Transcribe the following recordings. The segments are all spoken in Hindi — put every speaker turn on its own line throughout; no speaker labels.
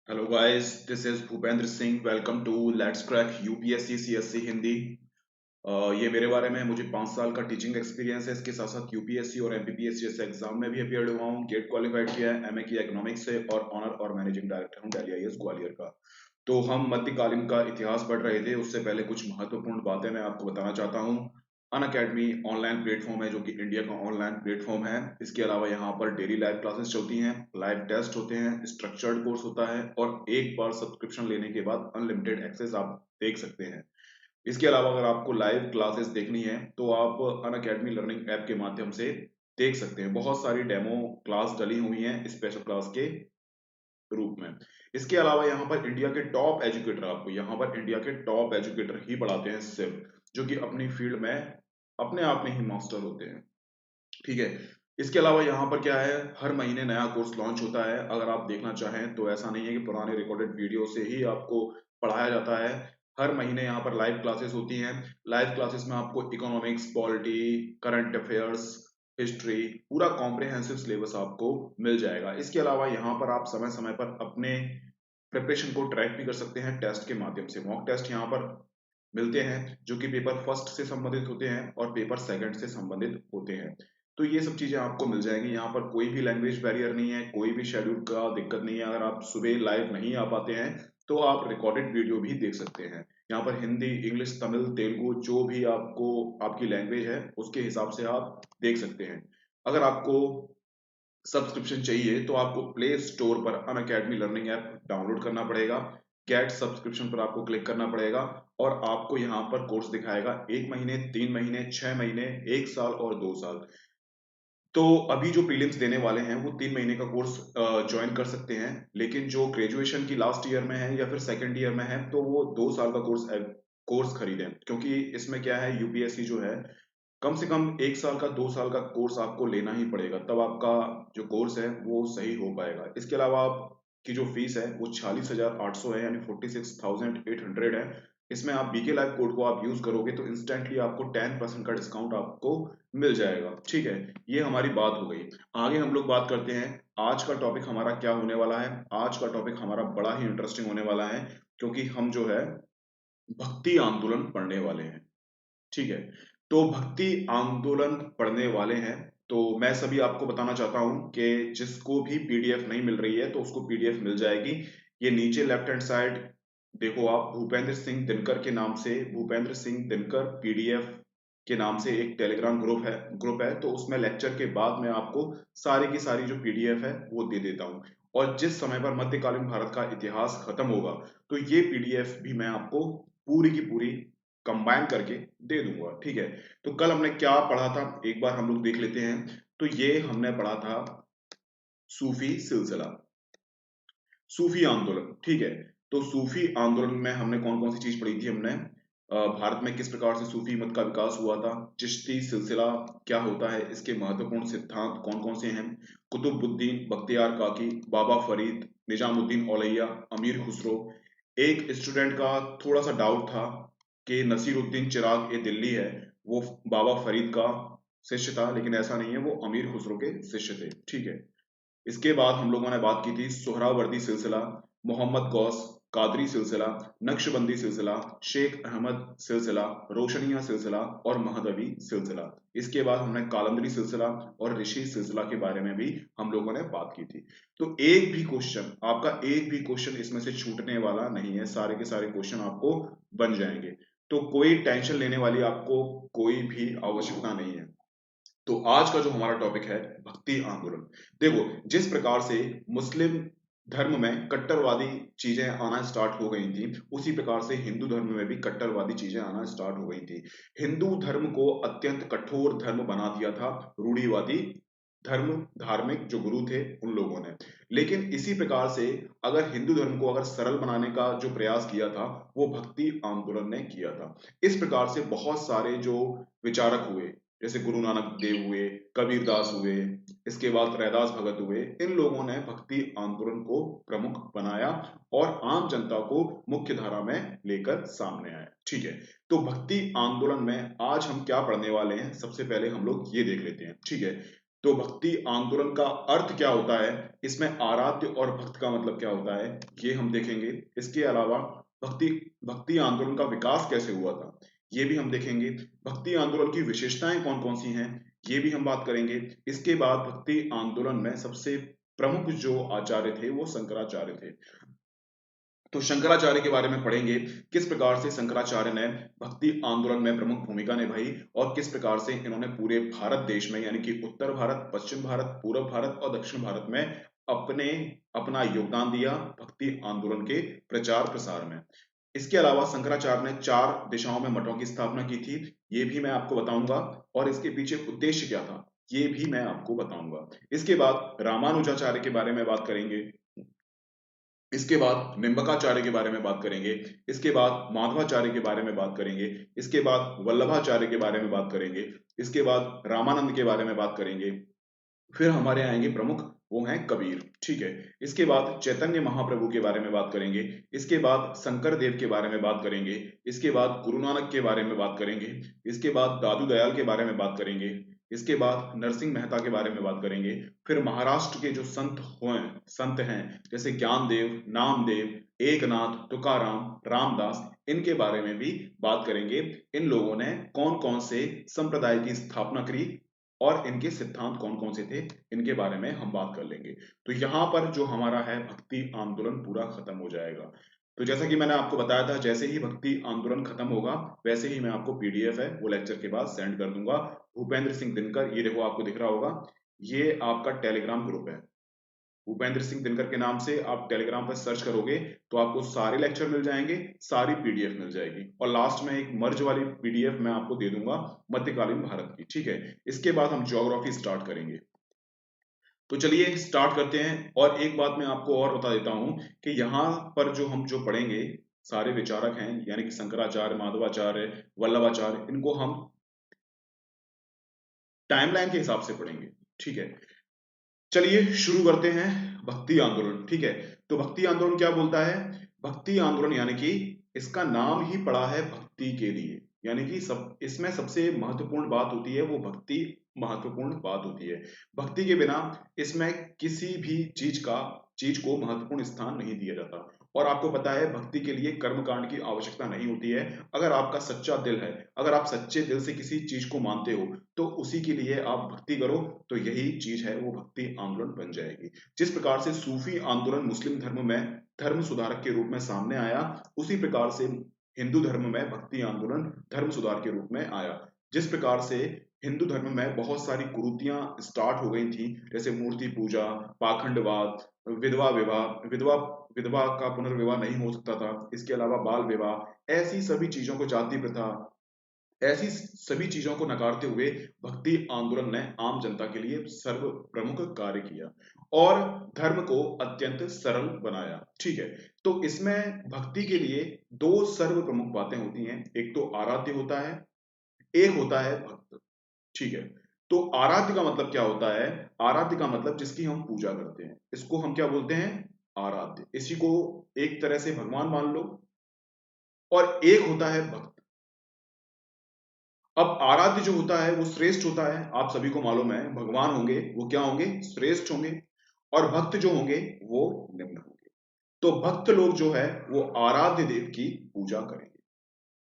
Hello guys, this is Bhupendra Singh. Welcome to let's crack UPSC CSC Hindi. ये मेरे बारे में है। मुझे 5 साल का टीचिंग एक्सपीरियंस है। इसके साथ साथ यूपीएससी और एमपीपीएससी जैसे एग्जाम में भी अपियर हुआ हूँ। गेट क्वालिफाइड किया है, एमए किया इकोनॉमिक्स से और ऑनर और मैनेजिंग डायरेक्टर हूँ दिल्ली आईएएस ग्वालियर का। तो हम मध्यकालीन का इतिहास पढ़ रहे थे। उससे पहले कुछ महत्वपूर्ण बातें मैं आपको बताना चाहता हूँ। अन अकेडमी ऑनलाइन प्लेटफॉर्म है जो कि इंडिया का ऑनलाइन प्लेटफॉर्म है। इसके अलावा यहाँ पर डेली लाइव क्लासेस चलती हैं, लाइव टेस्ट होते हैं, स्ट्रक्चर्ड कोर्स होता है और एक बार सब्सक्रिप्शन लेने के बाद अनलिमिटेड एक्सेस आप देख सकते हैं। इसके अलावा अगर आपको लाइव क्लासेस देखनी है तो आप अन अकेडमी लर्निंग ऐप के माध्यम से देख सकते हैं। बहुत सारी डेमो क्लास डली हुई हैं स्पेशल क्लास के रूप में। इसके अलावा यहाँ पर इंडिया के टॉप एजुकेटर, आपको यहाँ पर इंडिया के टॉप एजुकेटर ही पढ़ाते हैं सिर्फ, जो कि अपनी फील्ड में अपने आप में ही मास्टर होते हैं। ठीक है। इसके अलावा यहाँ पर क्या है, हर महीने नया कोर्स लॉन्च होता है। अगर आप देखना चाहें तो ऐसा नहीं है कि पुराने रिकॉर्डेड वीडियो से ही आपको पढ़ाया जाता है। हर महीने यहाँ पर लाइव क्लासेस होती हैं। लाइव क्लासेस में आपको economics, polity, current affairs, history, पूरा कॉम्प्रिहेंसिव सिलेबस आपको मिल जाएगा। इसके अलावा यहाँ पर आप समय समय पर अपने प्रिपरेशन को ट्रैक भी कर सकते हैं टेस्ट के माध्यम से। मॉक टेस्ट यहाँ पर मिलते हैं जो कि पेपर फर्स्ट से संबंधित होते हैं और पेपर सेकंड से संबंधित होते हैं। तो ये सब चीजें आपको मिल जाएंगी। यहाँ पर कोई भी लैंग्वेज बैरियर नहीं है, कोई भी शेड्यूल का दिक्कत नहीं है। अगर आप सुबह लाइव नहीं आ पाते हैं तो आप रिकॉर्डेड वीडियो भी देख सकते हैं। यहाँ पर हिंदी, इंग्लिश, तमिल, तेलुगु, जो भी आपको आपकी लैंग्वेज है उसके हिसाब से आप देख सकते हैं। अगर आपको सब्सक्रिप्शन चाहिए तो आपको प्ले स्टोर पर अन अकेडमी लर्निंग ऐप डाउनलोड करना पड़ेगा। गेट सब्सक्रिप्शन पर आपको क्लिक करना पड़ेगा और आपको यहाँ पर कोर्स दिखाएगा 1 महीने, 3 महीने, 6 महीने, 1 साल और 2 साल। तो अभी जो प्रीलिम्स देने वाले हैं वो 3 महीने का कोर्स ज्वाइन कर सकते हैं, लेकिन जो ग्रेजुएशन की लास्ट ईयर में है या फिर सेकेंड ईयर में है तो वो 2 साल का कोर्स खरीदें। क्योंकि इसमें क्या है, यूपीएससी जो है कम से कम 1 साल का, 2 साल का कोर्स आपको लेना ही पड़ेगा, तब आपका जो कोर्स है वो सही हो पाएगा। इसके अलावा आपकी जो फीस है वो 46,800 है, यानी 46,800 है। इसमें आप बीके लाइव कोड को आप यूज करोगे तो इंस्टेंटली आपको 10% का डिस्काउंट आपको मिल जाएगा। ठीक है, ये हमारी बात हो गई। आगे हम लोग बात करते हैं आज का टॉपिक हमारा क्या होने वाला है। आज का टॉपिक हमारा बड़ा ही इंटरेस्टिंग होने वाला है, क्योंकि हम जो है भक्ति आंदोलन पढ़ने वाले हैं। ठीक है, तो भक्ति आंदोलन पढ़ने वाले हैं। तो मैं सभी आपको बताना चाहता हूं कि जिसको भी पीडीएफ नहीं मिल रही है तो उसको पीडीएफ मिल जाएगी। ये नीचे लेफ्ट हैंड साइड देखो आप, भूपेंद्र सिंह दिनकर के नाम से, भूपेंद्र सिंह दिनकर पीडीएफ के नाम से एक टेलीग्राम ग्रुप है। तो उसमें लेक्चर के बाद में आपको सारी की सारी जो पीडीएफ है वो दे देता हूं। और जिस समय पर मध्यकालीन भारत का इतिहास खत्म होगा तो ये पीडीएफ भी मैं आपको पूरी की पूरी कंबाइन करके दे दूंगा। ठीक है, तो कल हमने क्या पढ़ा था एक बार हम लोग देख लेते हैं। तो ये हमने पढ़ा था सूफी सिलसिला, सूफी आंदोलन। ठीक है, तो सूफी आंदोलन में हमने कौन कौन सी चीज पढ़ी थी। हमने भारत में किस प्रकार से सूफी मत का विकास हुआ था, चिश्ती सिलसिला क्या होता है, इसके महत्वपूर्ण सिद्धांत कौन कौन से हैं, कुतुबुद्दीन बख्तियार काकी, बाबा फरीद, निजामुद्दीन औलैया, अमीर खुसरो। एक स्टूडेंट का थोड़ा सा डाउट था कि नसीरुद्दीन चिराग ये दिल्ली है, वो बाबा फरीद का शिष्य था, लेकिन ऐसा नहीं है, वो अमीर खुसरो के शिष्य थे। ठीक है, इसके बाद हम लोगों ने बात की थी सोहरावर्दी सिलसिला, मोहम्मद गौस कादरी सिलसिला, नक्शबंदी सिलसिला, शेख अहमद सिलसिला, रोशनिया सिलसिला और महदवी सिलसिला। इसके बाद हमने कालंदरी सिलसिला और ऋषि सिलसिला के बारे में भी हम लोगों ने बात की थी। तो एक भी क्वेश्चन आपका, एक भी क्वेश्चन इसमें से छूटने वाला नहीं है, सारे के सारे क्वेश्चन आपको बन जाएंगे। तो कोई टेंशन लेने वाली आपको कोई भी आवश्यकता नहीं है। तो आज का जो हमारा टॉपिक है भक्ति आंदोलन। देखो, जिस प्रकार से मुस्लिम धर्म में कट्टरवादी चीजें आना स्टार्ट हो गई थी, उसी प्रकार से हिंदू धर्म में भी कट्टरवादी चीजें आना स्टार्ट हो गई थी। हिंदू धर्म को अत्यंत कठोर धर्म बना दिया था रूढ़िवादी धर्म, धार्मिक जो गुरु थे उन लोगों ने। लेकिन इसी प्रकार से अगर हिंदू धर्म को अगर सरल बनाने का जो प्रयास किया था वो भक्ति आंदोलन ने किया था। इस प्रकार से बहुत सारे जो विचारक हुए, जैसे गुरु नानक देव हुए, कबीरदास हुए, इसके बाद रैदास भगत हुए, इन लोगों ने भक्ति आंदोलन को प्रमुख बनाया और आम जनता को मुख्य धारा में लेकर सामने आया। ठीक है, तो भक्ति आंदोलन में आज हम क्या पढ़ने वाले हैं, सबसे पहले हम लोग ये देख लेते हैं। ठीक है, तो भक्ति आंदोलन का अर्थ क्या होता है, इसमें आराध्य और भक्त का मतलब क्या होता है, ये हम देखेंगे। इसके अलावा भक्ति भक्ति आंदोलन का विकास कैसे हुआ था, ये भी हम देखेंगे। भक्ति आंदोलन की विशेषताएं कौन कौन सी हैं, ये भी हम बात करेंगे। इसके बाद भक्ति आंदोलन में सबसे प्रमुख जो आचार्य थे वो शंकराचार्य थे। तो शंकराचार्य के बारे में पढ़ेंगे, किस प्रकार से शंकराचार्य ने भक्ति आंदोलन में प्रमुख भूमिका निभाई और किस प्रकार से इन्होंने पूरे भारत देश में, यानी कि उत्तर भारत, पश्चिम भारत, पूर्व भारत और दक्षिण भारत में अपने अपना योगदान दिया भक्ति आंदोलन के प्रचार प्रसार में। इसके अलावा शंकराचार्य ने 4 दिशाओं में मठों की स्थापना की थी, ये भी मैं आपको बताऊंगा, और इसके पीछे उद्देश्य क्या था ये भी मैं आपको बताऊंगा। इसके बाद रामानुजाचार्य के बारे में बात करेंगे, इसके बाद निम्बकाचार्य के बारे में बात करेंगे, इसके बाद माधवाचार्य के बारे में बात करेंगे, इसके बाद वल्लभाचार्य के बारे में बात करेंगे, इसके बाद रामानंद के बारे में बात करेंगे, फिर हमारे आएंगे प्रमुख, वो हैं कबीर, ठीक है। इसके बाद चैतन्य महाप्रभु के बारे में बात करेंगे, इसके बाद शंकर देव के बारे में बात करेंगे, इसके बाद गुरु नानक के बारे में बात करेंगे, इसके बाद दादू दयाल के बारे में बात करेंगे, इसके बाद नरसिंह मेहता के बारे में बात करेंगे, फिर महाराष्ट्र के जो संत हैं जैसे ज्ञानदेव, नामदेव, एकनाथ, तुकाराम, रामदास, इनके बारे में भी बात करेंगे। इन लोगों ने कौन कौन से संप्रदाय की स्थापना करी और इनके सिद्धांत कौन कौन से थे, इनके बारे में हम बात कर लेंगे। तो यहाँ पर जो हमारा है भक्ति आंदोलन पूरा खत्म हो जाएगा। तो जैसा कि मैंने आपको बताया था, जैसे ही भक्ति आंदोलन खत्म होगा वैसे ही मैं आपको पीडीएफ है वो लेक्चर के बाद सेंड कर दूंगा। भूपेंद्र सिंह दिनकर, ये देखो आपको दिख रहा होगा, ये आपका टेलीग्राम ग्रुप है। भूपेंद्र सिंह दिनकर के नाम से आप टेलीग्राम पर सर्च करोगे तो आपको सारे लेक्चर मिल जाएंगे, सारी पीडीएफ मिल जाएगी, और लास्ट में एक मर्ज वाली पीडीएफ मैं आपको दे दूंगा मध्यकालीन भारत की, ठीक है। इसके बाद हम ज्योग्राफी स्टार्ट करेंगे। तो चलिए स्टार्ट करते हैं। और एक बात मैं आपको और बता देता हूं कि यहाँ पर जो हम जो पढ़ेंगे सारे विचारक हैं, यानी कि शंकराचार्य, माधवाचार्य, वल्लभाचार्य, इनको हम टाइमलाइन के हिसाब से पढ़ेंगे, ठीक है। चलिए शुरू करते हैं भक्ति आंदोलन, ठीक है। तो भक्ति आंदोलन क्या बोलता है, भक्ति आंदोलन यानी कि इसका नाम ही पड़ा है भक्ति के लिए, यानी कि सब इसमें सबसे महत्वपूर्ण बात होती है वो भक्ति महत्वपूर्ण बात होती है। भक्ति के बिना इसमें किसी भी चीज को महत्वपूर्ण स्थान नहीं दिया जाता। और आपको पता है भक्ति के लिए कर्म कांड की आवश्यकता नहीं होती है। अगर आपका सच्चा दिल है, अगर आप सच्चे दिल से किसी चीज को मानते हो तो उसी के लिए आप भक्ति करो, तो यही चीज है वो भक्ति आंदोलन बन जाएगी। जिस प्रकार से सूफी आंदोलन मुस्लिम धर्म में धर्म सुधारक के रूप में सामने आया, उसी प्रकार से हिंदू धर्म में भक्ति आंदोलन धर्म सुधार के रूप में आया। जिस प्रकार से हिंदू धर्म में बहुत सारी कुरीतियां स्टार्ट हो गई थी, जैसे मूर्ति पूजा, पाखंडवाद, विधवा विवाह, विधवा विधवा का पुनर्विवाह नहीं हो सकता था, इसके अलावा बाल विवाह, ऐसी सभी चीजों को, जाति प्रथा, ऐसी सभी चीजों को नकारते हुए भक्ति आंदोलन ने आम जनता के लिए सर्व प्रमुख कार्य किया और धर्म को अत्यंत सरल बनाया, ठीक है। तो इसमें भक्ति के लिए 2 सर्व प्रमुख बातें होती हैं, एक तो आराध्य होता है, एक होता है भक्त, ठीक है। तो आराध्य का मतलब क्या होता है, आराध्य का मतलब जिसकी हम पूजा करते हैं, इसको हम क्या बोलते हैं, आराध्य। इसी को एक तरह से भगवान मान लो। और एक होता है भक्त। अब आराध्य जो होता है वो श्रेष्ठ होता है, आप सभी को मालूम है भगवान होंगे वो क्या होंगे, श्रेष्ठ होंगे, और भक्त जो होंगे वो निम्न होंगे। तो भक्त लोग जो है वो आराध्य देव की पूजा करेंगे।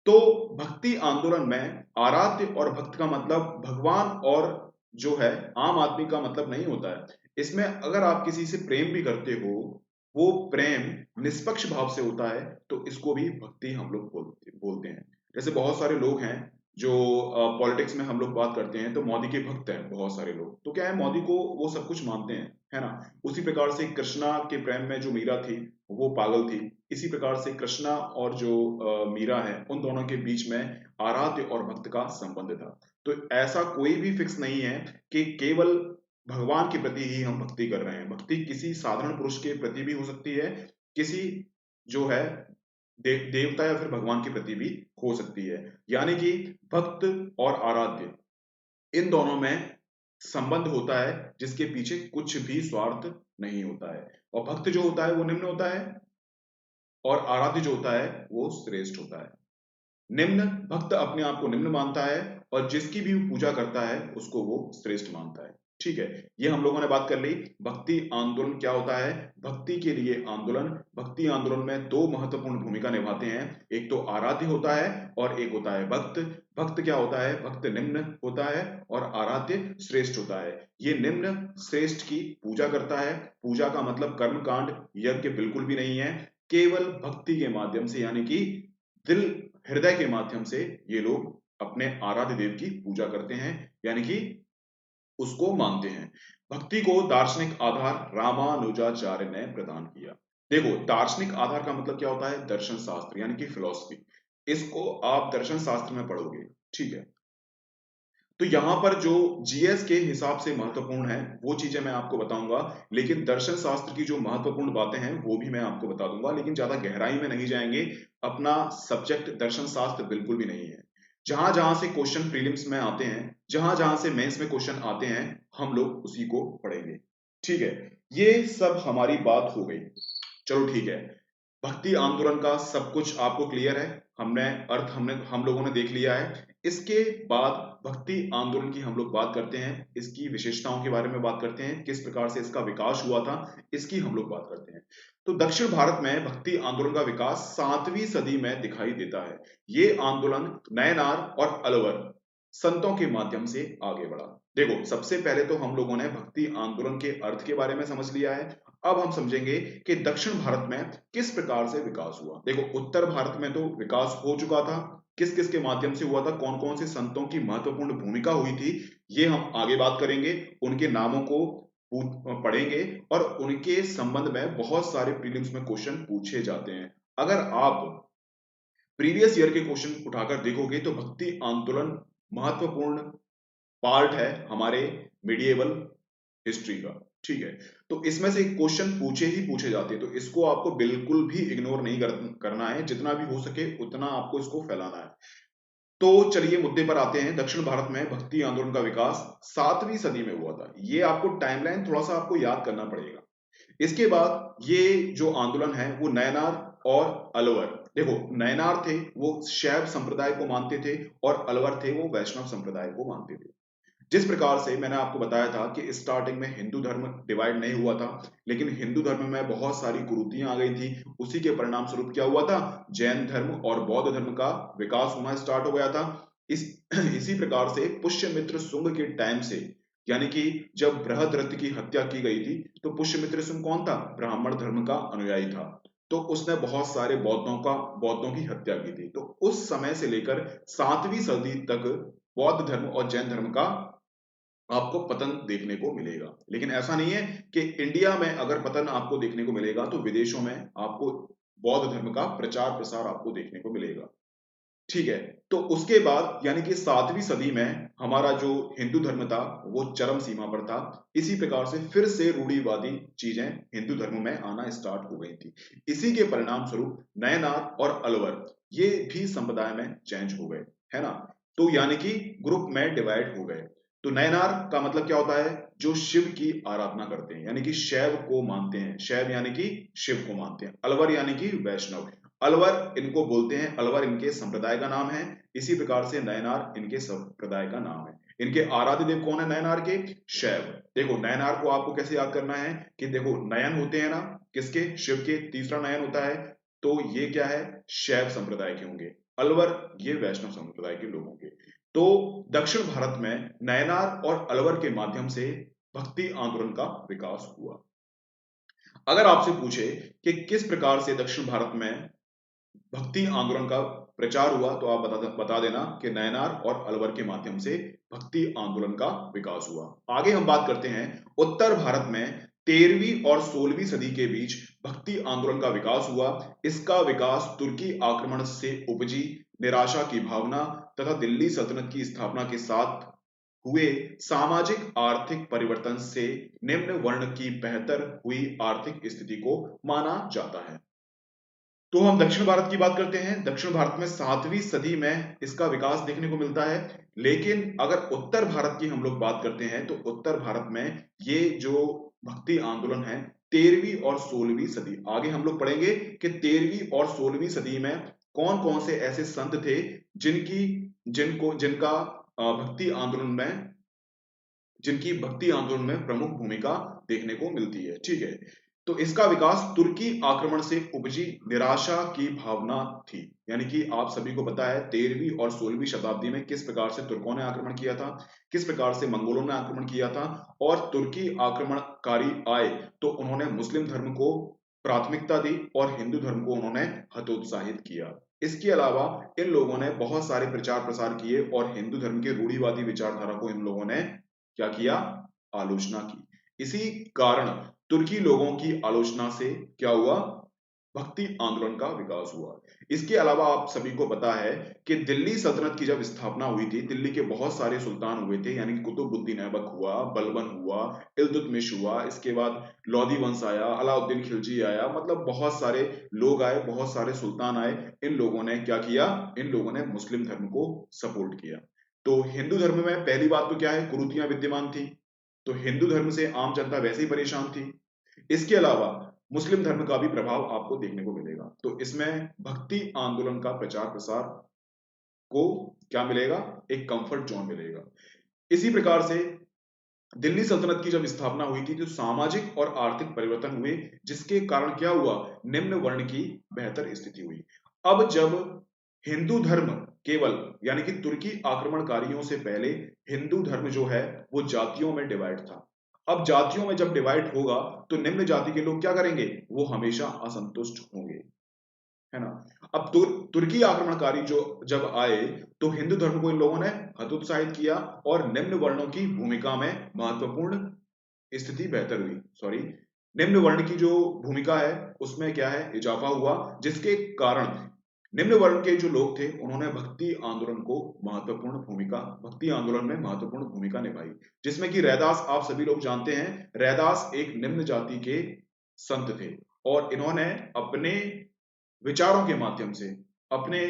तो भक्ति आंदोलन में आराध्य और भक्त का मतलब भगवान और जो है आम आदमी का मतलब नहीं होता है। इसमें अगर आप किसी से प्रेम भी करते हो, वो प्रेम निष्पक्ष भाव से होता है, तो इसको भी भक्ति हम लोग बोलते हैं। जैसे बहुत सारे लोग हैं जो पॉलिटिक्स में हम लोग बात करते हैं तो मोदी के भक्त हैं बहुत सारे लोग, तो क्या है मोदी को वो सब कुछ मानते हैं, है ना। उसी प्रकार से कृष्णा के प्रेम में जो मीरा थी वो पागल थी। इसी प्रकार से कृष्णा और जो मीरा है उन दोनों के बीच में आराध्य और भक्त का संबंध था। तो ऐसा कोई भी फिक्स नहीं है कि केवल भगवान के प्रति ही हम भक्ति कर रहे हैं। भक्ति किसी साधारण पुरुष के प्रति भी हो सकती है, किसी जो है देवता या फिर भगवान के प्रति भी हो सकती है। यानी कि भक्त और आराध्य इन दोनों में संबंध होता है जिसके पीछे कुछ भी स्वार्थ नहीं होता है। और भक्त जो होता है वो निम्न होता है और आराध्य जो होता है वो श्रेष्ठ होता है। निम्न भक्त अपने आप को निम्न मानता है और जिसकी भी पूजा करता है उसको वो श्रेष्ठ मानता है, ठीक है, ये हम लोगों ने बात कर ली। भक्ति आंदोलन क्या होता है? भक्ति के लिए आंदोलन। भक्ति आंदोलन में दो महत्वपूर्ण भूमिका निभाते हैं, एक तो आराध्य होता है और एक होता है भक्त। भक्त क्या होता है? भक्त निम्न होता है और आराध्य श्रेष्ठ होता है। ये निम्न श्रेष्ठ की पूजा करता है। पूजा का मतलब कर्मकांड, यज्ञ बिल्कुल भी नहीं है। केवल भक्ति के माध्यम से, यानी कि दिल हृदय के माध्यम से ये लोग अपने आराध्य देव की पूजा करते हैं, यानी कि उसको मानते हैं। भक्ति को दार्शनिक आधार रामानुजाचार्य ने प्रदान किया। देखो, दार्शनिक आधार का मतलब क्या होता है? दर्शन शास्त्र, यानी कि फिलॉसफी। इसको आप दर्शन शास्त्र में पढ़ोगे, ठीक है। तो यहां पर जो जीएस के हिसाब से महत्वपूर्ण है वो चीजें मैं आपको बताऊंगा, लेकिन दर्शन शास्त्र की जो महत्वपूर्ण बातें हैं वो भी मैं आपको बता दूंगा, लेकिन ज्यादा गहराई में नहीं जाएंगे। अपना सब्जेक्ट दर्शन शास्त्र बिल्कुल भी नहीं है। जहां जहां से क्वेश्चन प्रीलिम्स में आते हैं, जहां जहां से मेंस में क्वेश्चन आते हैं, हम लोग उसी को पढ़ेंगे, ठीक है। ये सब हमारी बात हो गई। चलो ठीक है, भक्ति आंदोलन का सब कुछ आपको क्लियर है। हमने अर्थ हम लोगों ने देख लिया है। इसके बाद भक्ति आंदोलन की हम लोग बात करते हैं, इसकी विशेषताओं के बारे में बात करते हैं, किस प्रकार से इसका विकास हुआ था, इसकी हम लोग बात करते हैं। तो दक्षिण भारत में भक्ति आंदोलन का विकास 7वीं सदी में दिखाई देता है। ये आंदोलन नयनार और अलवर संतों के माध्यम से आगे बढ़ा। देखो, सबसे पहले तो हम लोगों ने भक्ति आंदोलन के अर्थ के बारे में समझ लिया है। अब हम समझेंगे कि दक्षिण भारत में किस प्रकार से विकास हुआ। देखो, उत्तर भारत में तो विकास हो चुका था, किस किस के माध्यम से हुआ था, कौन कौन से संतों की महत्वपूर्ण भूमिका हुई थी, ये हम आगे बात करेंगे। उनके नामों को पढ़ेंगे और उनके संबंध में बहुत सारे प्रीलिम्स में क्वेश्चन पूछे जाते हैं। अगर आप प्रीवियस ईयर के क्वेश्चन उठाकर देखोगे तो भक्ति आंदोलन महत्वपूर्ण पार्ट है हमारे मिडिएवल हिस्ट्री का, ठीक है। तो इसमें से क्वेश्चन पूछे ही पूछे जाते हैं, तो इसको आपको बिल्कुल भी इग्नोर नहीं करना है, जितना भी हो सके उतना आपको इसको फैलाना है। तो चलिए मुद्दे पर आते हैं। दक्षिण भारत में भक्ति आंदोलन का विकास 7वीं सदी में हुआ था। ये आपको टाइमलाइन थोड़ा सा आपको याद करना पड़ेगा। इसके बाद ये जो आंदोलन है वो नयनार और अलवर, देखो नयनार थे वो शैव संप्रदाय को मानते थे और अलवर थे वो वैष्णव संप्रदाय को मानते थे। जिस प्रकार से मैंने आपको बताया था कि स्टार्टिंग में हिंदू धर्म डिवाइड नहीं हुआ था, लेकिन हिंदू धर्म में बहुत सारी कुरीतियां आ गई थी। उसी के परिणाम स्वरूप क्या हुआ था? जैन धर्म और बौद्ध धर्म का विकास होना स्टार्ट हो गया था। इस इसी प्रकार से पुष्यमित्र शुंग के टाइम से, यानी कि जब बृहद्रथ की हत्या की गई थी, तो पुष्यमित्र शुंग कौन था? ब्राह्मण धर्म का अनुयायी था। तो उसने बहुत सारे बौद्धों की हत्या की थी। तो उस समय से लेकर 7वीं सदी तक बौद्ध धर्म और जैन धर्म का आपको पतन देखने को मिलेगा। लेकिन ऐसा नहीं है कि इंडिया में अगर पतन आपको देखने को मिलेगा तो विदेशों में आपको बौद्ध धर्म का प्रचार प्रसार आपको देखने को मिलेगा, ठीक है। तो उसके बाद यानी कि 7वीं सदी में हमारा जो हिंदू धर्म था वो चरम सीमा पर था। इसी प्रकार से फिर से रूढ़िवादी चीजें हिंदू धर्म में आना स्टार्ट हो गई थी। इसी के परिणाम स्वरूप नयनार और अलवर ये भी संप्रदाय में चेंज हो गए, है ना। तो यानी कि ग्रुप में डिवाइड हो गए। तो नयनार का मतलब क्या होता है? जो शिव की आराधना करते हैं, यानी कि शैव को मानते हैं। शैव यानी कि शिव को मानते हैं। अलवर यानी कि वैष्णव। अलवर इनको बोलते हैं, अलवर इनके संप्रदाय का नाम है। इसी प्रकार से नयनार इनके संप्रदाय का नाम है। इनके आराध्य देव कौन है नयनार के? शैव। देखो नयनार को आपको कैसे याद करना है कि देखो नयन होते हैं ना, किसके? शिव के। तीसरा नयन होता है, तो ये क्या है? शैव संप्रदाय के होंगे। अलवर ये वैष्णव संप्रदाय के लोग होंगे। तो दक्षिण भारत में नयनार और अलवर के माध्यम से भक्ति आंदोलन का विकास हुआ। अगर आपसे पूछे कि किस प्रकार से दक्षिण भारत में भक्ति आंदोलन का प्रचार हुआ, तो आप बता देना कि नयनार और अलवर के माध्यम से भक्ति आंदोलन का विकास हुआ। आगे हम बात करते हैं उत्तर भारत में 13वीं और 16वीं सदी के बीच भक्ति आंदोलन का विकास हुआ। इसका विकास तुर्की आक्रमण से उपजी निराशा की भावना तथा दिल्ली सल्तनत की स्थापना के साथ हुए सामाजिक आर्थिक परिवर्तन से निम्न वर्ण की बेहतर हुई आर्थिक स्थिति को माना जाता है। तो हम दक्षिण भारत की बात करते हैं। दक्षिण भारत में 7वीं सदी में इसका विकास देखने को मिलता है। लेकिन अगर उत्तर भारत की हम लोग बात करते हैं तो उत्तर भारत में ये जो भक्ति आंदोलन है 13वीं और 16वीं सदी, आगे हम लोग पढ़ेंगे कि 13वीं और 16वीं सदी में कौन कौन से ऐसे संत थे जिनका भक्ति आंदोलन में जिनकी भक्ति आंदोलन में प्रमुख भूमिका देखने को मिलती है। ठीक है, तो इसका विकास तुर्की आक्रमण से उपजी निराशा की भावना थी। यानी कि आप सभी को पता है 13वीं और 16वीं शताब्दी में किस प्रकार से तुर्कों ने आक्रमण किया था, किस प्रकार से मंगोलों ने आक्रमण किया था, और तुर्की आक्रमणकारी आए तो उन्होंने मुस्लिम धर्म को प्राथमिकता दी और हिंदू धर्म को उन्होंने हतोत्साहित किया। इसके अलावा इन लोगों ने बहुत सारे प्रचार प्रसार किए और हिंदू धर्म के रूढ़िवादी विचारधारा को इन लोगों ने क्या किया, आलोचना की। इसी कारण तुर्की लोगों की आलोचना से क्या हुआ, भक्ति आंदोलन का विकास हुआ। इसके अलावा आप सभी को पता है कि दिल्ली सल्तनत की जब स्थापना हुई थी, दिल्ली के बहुत सारे सुल्तान हुए थे, यानी कि कुतुबुद्दीन ऐबक हुआ, बलबन हुआ, इल्तुतमिश हुआ, इसके बाद लोधी वंश आया, अलाउद्दीन खिलजी आया, मतलब बहुत सारे लोग आए, बहुत सारे सुल्तान आए। इन लोगों ने क्या किया, इन लोगों ने मुस्लिम धर्म को सपोर्ट किया। तो हिंदू धर्म में पहली बात तो क्या है, कुरीतियां विद्यमान थी, तो हिंदू धर्म से आम जनता वैसे ही परेशान थी। इसके अलावा मुस्लिम धर्म का भी प्रभाव आपको देखने को मिलेगा। तो इसमें भक्ति आंदोलन का प्रचार प्रसार को क्या मिलेगा, एक कंफर्ट जोन मिलेगा। इसी प्रकार से दिल्ली सल्तनत की जब स्थापना हुई थी तो सामाजिक और आर्थिक परिवर्तन हुए, जिसके कारण क्या हुआ, निम्न वर्ण की बेहतर स्थिति हुई। अब जब हिंदू धर्म केवल, यानी कि तुर्की आक्रमणकारियों से पहले हिंदू धर्म जो है वो जातियों में डिवाइड था। अब जातियों में जब डिवाइड होगा तो निम्न जाति के लोग क्या करेंगे, वो हमेशा असंतुष्ट होंगे, है ना। अब तुर्की आक्रमणकारी जो जब आए तो हिंदू धर्म को इन लोगों ने हतोत्साहित किया और निम्न वर्णों की भूमिका में महत्वपूर्ण स्थिति बेहतर हुई, सॉरी, निम्न वर्ण की जो भूमिका है उसमें क्या है, इजाफा हुआ, जिसके कारण निम्न वर्ण के जो लोग थे उन्होंने भक्ति आंदोलन में महत्वपूर्ण भूमिका निभाई, जिसमें कि रैदास, आप सभी लोग जानते हैं, रैदास एक निम्न जाति के संत थे और इन्होंने अपने विचारों के माध्यम से, अपने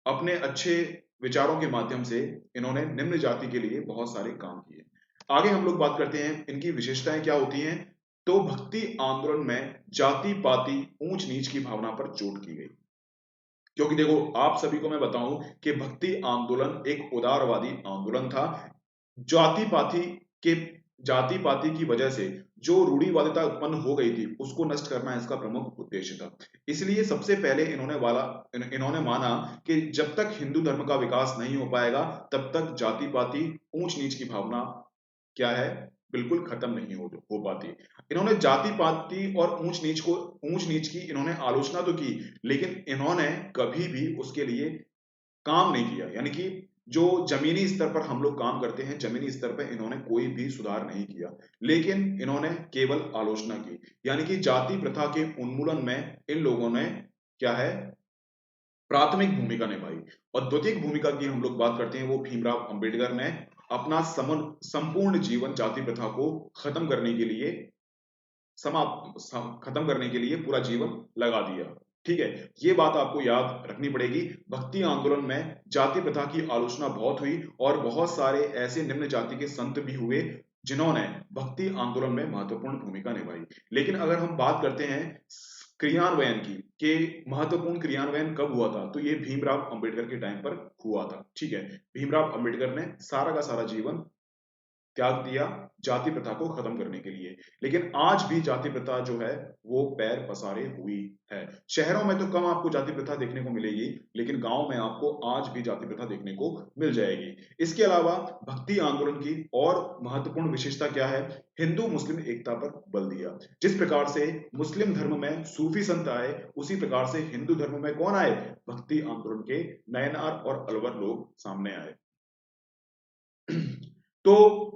अपने अच्छे विचारों के माध्यम से इन्होंने निम्न जाति के लिए बहुत सारे काम किए। आगे हम लोग बात करते हैं इनकी विशेषताएं क्या होती हैं। तो भक्ति आंदोलन में जाति पाति ऊंच नीच की भावना पर चोट की गई, क्योंकि देखो आप सभी को मैं बताऊं कि भक्ति आंदोलन एक उदारवादी आंदोलन था। जाति पाति के जाति पाति की वजह से जो रूढ़िवादिता उत्पन्न हो गई थी उसको नष्ट करना इसका प्रमुख उद्देश्य था। इसलिए सबसे पहले इन्होंने माना कि जब तक हिंदू धर्म का विकास नहीं हो पाएगा तब तक जाति पाति ऊंच नीच की भावना क्या है, बिल्कुल खत्म नहीं हो पाती। इन्होंने जाति पाति और ऊंच नीच की इन्होंने आलोचना तो की, लेकिन इन्होंने कभी भी उसके लिए काम नहीं किया। यानी कि जो जमीनी स्तर पर हम लोग काम करते हैं, जमीनी स्तर पर इन्होंने कोई भी सुधार नहीं किया, लेकिन इन्होंने केवल आलोचना की। यानी कि जाति प्रथा के उन्मूलन में इन लोगों ने क्या है, प्राथमिक भूमिका निभाई। और द्वितीयक भूमिका की हम लोग बात करते हैं, वो भीमराव अंबेडकर ने अपना संपूर्ण जीवन जाति प्रथा को खत्म करने के लिए खत्म करने के लिए पूरा जीवन लगा दिया। ठीक है, ये बात आपको याद रखनी पड़ेगी। भक्ति आंदोलन में जाति प्रथा की आलोचना बहुत हुई और बहुत सारे ऐसे निम्न जाति के संत भी हुए जिन्होंने भक्ति आंदोलन में महत्वपूर्ण भूमिका निभाई। लेकिन अगर हम बात करते हैं क्रियान्वयन की, कि महत्वपूर्ण क्रियान्वयन कब हुआ था, तो ये भीमराव अंबेडकर के टाइम पर हुआ था। ठीक है, भीमराव अंबेडकर ने सारा का सारा जीवन त्याग दिया जाति प्रथा को खत्म करने के लिए। लेकिन आज भी जाति प्रथा जो है वो पैर पसारे हुई है। शहरों में तो कम आपको जाति प्रथा देखने को मिलेगी, लेकिन गांव में आपको आज भी जाति प्रथा देखने को मिल जाएगी। इसके अलावा भक्ति आंदोलन की और महत्वपूर्ण विशेषता क्या है, हिंदू मुस्लिम एकता पर बल दिया। जिस प्रकार से मुस्लिम धर्म में सूफी संत आए, उसी प्रकार से हिंदू धर्म में कौन आए, भक्ति आंदोलन के नयनार और अलवर लोग सामने आए। तो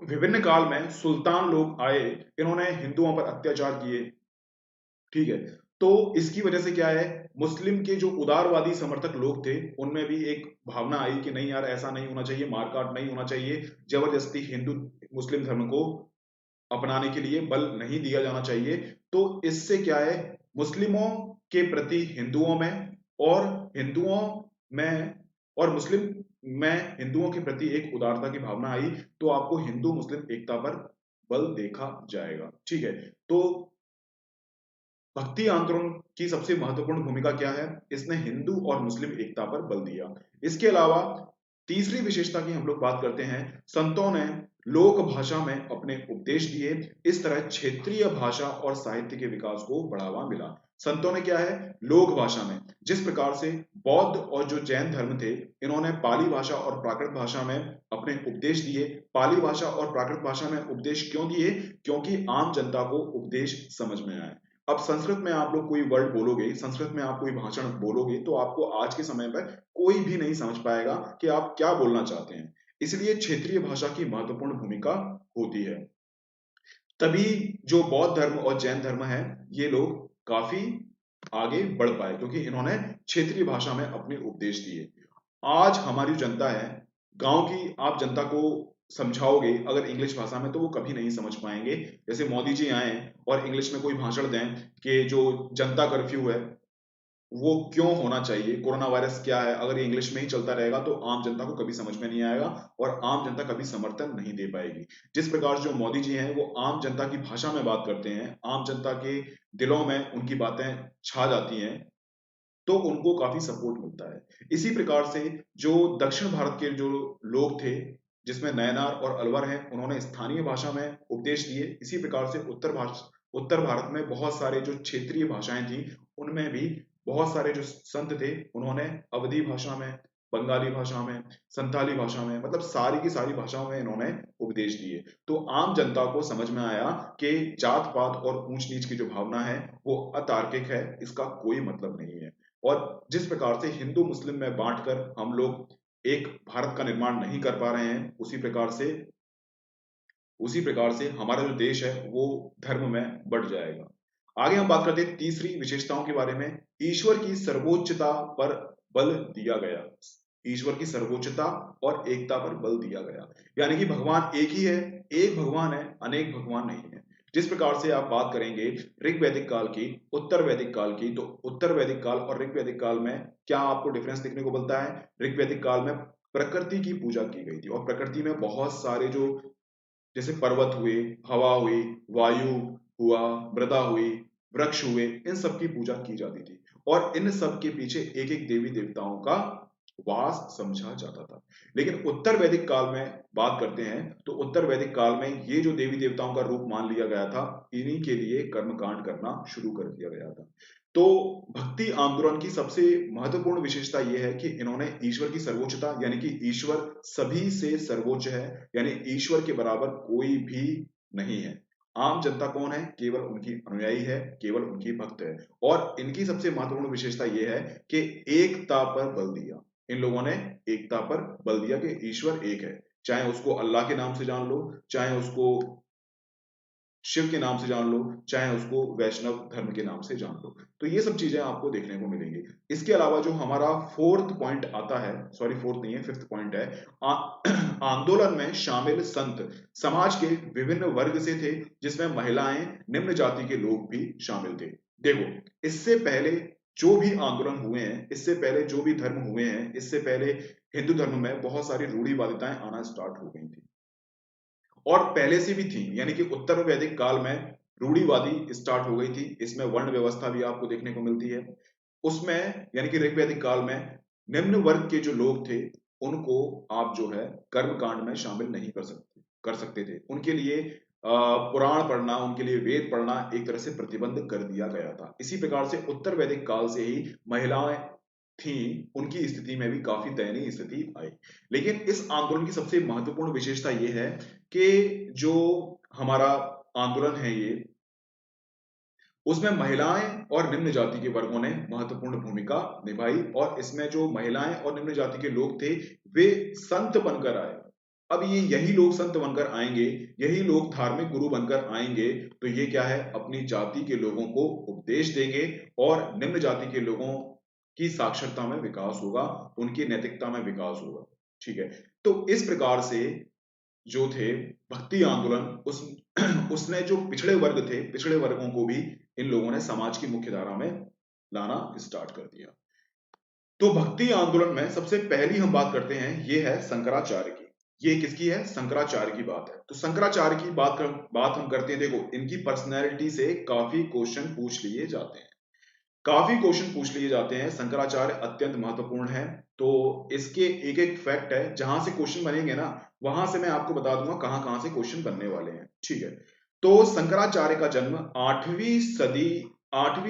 विभिन्न काल में सुल्तान लोग आए, इन्होंने हिंदुओं पर अत्याचार किए। ठीक है, तो इसकी वजह से क्या है, मुस्लिम के जो उदारवादी समर्थक लोग थे उनमें भी एक भावना आई कि नहीं यार, ऐसा नहीं होना चाहिए, मारकाट नहीं होना चाहिए, जबरदस्ती हिंदू मुस्लिम धर्म को अपनाने के लिए बल नहीं दिया जाना चाहिए। तो इससे क्या है, मुस्लिमों के प्रति हिंदुओं में और हिंदुओं में और मुस्लिम में हिंदुओं के प्रति एक उदारता की भावना आई, तो आपको हिंदू मुस्लिम एकता पर बल देखा जाएगा। ठीक है, तो भक्ति आंदोलन की सबसे महत्वपूर्ण भूमिका क्या है, इसने हिंदू और मुस्लिम एकता पर बल दिया। इसके अलावा तीसरी विशेषता की हम लोग बात करते हैं, संतों ने लोक भाषा में अपने उपदेश दिए। इस तरह क्षेत्रीय भाषा और साहित्य के विकास को बढ़ावा मिला। संतों ने क्या है, लोक भाषा में, जिस प्रकार से बौद्ध और जो जैन धर्म थे, इन्होंने पाली भाषा और प्राकृत भाषा में अपने उपदेश दिए। पाली भाषा और प्राकृत भाषा में उपदेश क्यों दिए? क्योंकि आम जनता को उपदेश समझ में आए। अब संस्कृत में आप लोग कोई वर्ड बोलोगे, संस्कृत में आप कोई भाषण बोलोगे, तो आपको आज के समय पर कोई भी नहीं समझ पाएगा कि आप क्या बोलना चाहते हैं। इसलिए क्षेत्रीय भाषा की महत्वपूर्ण भूमिका होती है। तभी जो बौद्ध धर्म और जैन धर्म है, ये लोग काफी आगे बढ़ पाए, क्योंकि इन्होंने क्षेत्रीय भाषा में अपने उपदेश दिए। आज हमारी जनता है, गांव की आप जनता को समझाओगे अगर इंग्लिश भाषा में, तो वो कभी नहीं समझ पाएंगे। जैसे मोदी जी आए और इंग्लिश में कोई भाषण दें कि जो जनता कर्फ्यू है वो क्यों होना चाहिए, कोरोना वायरस क्या है, अगर ये इंग्लिश में ही चलता रहेगा तो आम जनता को कभी समझ में नहीं आएगा और आम जनता कभी समर्थन नहीं दे पाएगी। जिस प्रकार जो मोदी जी हैं वो आम जनता की भाषा में बात करते हैं, आम जनता के दिलों में उनकी बातें छा जाती हैं, तो उनको काफी सपोर्ट मिलता है। इसी प्रकार से जो दक्षिण भारत के जो लोग थे, जिसमें नयनार और अलवर हैं, उन्होंने स्थानीय भाषा में उपदेश दिए। इसी प्रकार से उत्तर भारत में बहुत सारे जो क्षेत्रीय भाषाएं थी, उनमें भी बहुत सारे जो संत थे, उन्होंने अवधी भाषा में, बंगाली भाषा में, संथाली भाषा में, मतलब सारी की सारी भाषाओं में इन्होंने उपदेश दिए। तो आम जनता को समझ में आया कि जात पात और ऊंच नीच की जो भावना है वो अतार्किक है, इसका कोई मतलब नहीं है। और जिस प्रकार से हिंदू मुस्लिम में बांटकर हम लोग एक भारत का निर्माण नहीं कर पा रहे हैं, उसी प्रकार से हमारा जो देश है वो धर्म में बढ़ जाएगा। आगे हम बात करते हैं तीसरी विशेषताओं के बारे में। ईश्वर की सर्वोच्चता पर बल दिया गया। ईश्वर की सर्वोच्चता और एकता पर बल दिया गया, यानी कि भगवान एक ही है, एक भगवान है, अनेक भगवान नहीं है। जिस प्रकार से आप बात करेंगे ऋग वैदिक काल की, उत्तर वैदिक काल की, तो उत्तर वैदिक काल और ऋग वैदिक काल में क्या आपको डिफरेंस देखने को मिलता है? ऋग वैदिक काल में प्रकृति की पूजा की गई थी और प्रकृति में बहुत सारे जो, जैसे पर्वत हुए, हवा हुई, वायु हुआ, मृदा हुई, वृक्ष हुए, इन सब की पूजा की जाती थी और इन सब के पीछे एक एक देवी देवताओं का वास समझा जाता था। लेकिन उत्तर वैदिक काल में बात करते हैं तो उत्तर वैदिक काल में ये जो देवी देवताओं का रूप मान लिया गया था, इन्हीं के लिए कर्मकांड करना शुरू कर दिया गया था। तो भक्ति आंदोलन की सबसे महत्वपूर्ण विशेषता यह है कि इन्होंने ईश्वर की सर्वोच्चता, यानी कि ईश्वर सभी से सर्वोच्च है, यानी ईश्वर के बराबर कोई भी नहीं है। आम जनता कौन है? केवल उनकी अनुयायी है, केवल उनकी भक्त है। और इनकी सबसे महत्वपूर्ण विशेषता यह है कि एकता पर बल दिया। इन लोगों ने एकता पर बल दिया कि ईश्वर एक है, चाहे उसको अल्लाह के नाम से जान लो, चाहे उसको शिव के नाम से जान लो, चाहे उसको वैष्णव धर्म के नाम से जान लो। तो ये सब चीजें आपको देखने को मिलेंगी। इसके अलावा जो हमारा फोर्थ पॉइंट आता है, सॉरी फोर्थ नहीं है, फिफ्थ पॉइंट है, आंदोलन में शामिल संत समाज के विभिन्न वर्ग से थे, जिसमें महिलाएं, निम्न जाति के लोग भी शामिल थे। देखो, इससे पहले जो भी आंदोलन हुए हैं, इससे पहले जो भी धर्म हुए हैं, इससे पहले हिंदू धर्म में बहुत सारी रूढ़िवादिताएं आना स्टार्ट हो गई थी और पहले से भी थी, यानी कि उत्तर वैदिक काल में रूढ़िवादी स्टार्ट हो गई थी। इसमें वर्ण व्यवस्था भी आपको देखने को मिलती है। उसमें यानी कि ऋग वैदिक काल में निम्न वर्ग के जो लोग थे, उनको आप जो है कर्म कांड में शामिल नहीं कर सकते थे। उनके लिए पुराण पढ़ना, उनके लिए वेद पढ़ना एक तरह से प्रतिबंध कर दिया गया था। इसी प्रकार से उत्तर वैदिक काल से ही महिलाएं थी, उनकी स्थिति में भी काफी दयनीय स्थिति आई। लेकिन इस आंदोलन की सबसे महत्वपूर्ण विशेषता यह है कि जो हमारा आंदोलन है ये, उसमें महिलाएं और निम्न जाति के वर्गों ने महत्वपूर्ण भूमिका निभाई और इसमें जो महिलाएं और निम्न जाति के लोग थे, वे संत बनकर आए। अब ये यही लोग संत बनकर आएंगे, यही लोग धार्मिक गुरु बनकर आएंगे, तो ये क्या है, अपनी जाति के लोगों को उपदेश देंगे और निम्न जाति के लोगों की साक्षरता में विकास होगा, उनकी नैतिकता में विकास होगा। ठीक है, तो इस प्रकार से जो थे भक्ति आंदोलन, उसने जो पिछड़े वर्ग थे, पिछड़े वर्गों को भी इन लोगों ने समाज की मुख्य धारा में लाना स्टार्ट कर दिया। तो भक्ति आंदोलन में सबसे पहली हम बात करते हैं, ये है शंकराचार्य की। ये किसकी है? शंकराचार्य की बात है। तो शंकराचार्य की बात हम करते हैं। देखो, इनकी पर्सनैलिटी से काफी क्वेश्चन पूछ लिए जाते हैं, काफी क्वेश्चन पूछ लिए जाते हैं। शंकराचार्य अत्यंत महत्वपूर्ण है। तो इसके एक एक फैक्ट है, जहां से क्वेश्चन बनेंगे ना, वहां से मैं आपको बता दूंगा कहां कहां से क्वेश्चन बनने वाले हैं, ठीक है। तो शंकराचार्य का जन्म 8वीं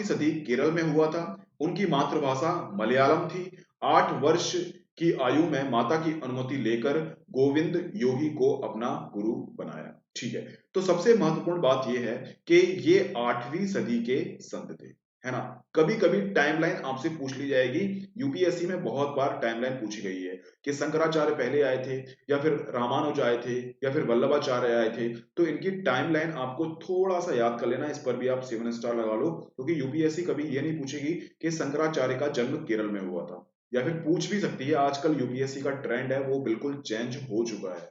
सदी केरल में हुआ था। उनकी मातृभाषा मलयालम थी। 8 वर्ष की आयु में माता की अनुमति लेकर गोविंद योगी को अपना गुरु बनाया, ठीक है। तो सबसे महत्वपूर्ण बात यह है कि ये 8वीं सदी के संत थे, है ना। कभी कभी टाइमलाइन आपसे पूछ ली जाएगी, यूपीएससी में बहुत बार टाइमलाइन पूछी गई है कि शंकराचार्य पहले आए थे या फिर रामानुज आए थे या फिर वल्लभाचार्य आए थे। तो इनकी टाइमलाइन आपको थोड़ा सा याद कर लेना, इस पर भी आप 7 स्टार लगा लो, क्योंकि यूपीएससी कभी ये नहीं पूछेगी कि शंकराचार्य का जन्म केरल में हुआ था, या फिर पूछ भी सकती है। आजकल यूपीएससी का ट्रेंड है वो बिल्कुल चेंज हो चुका है,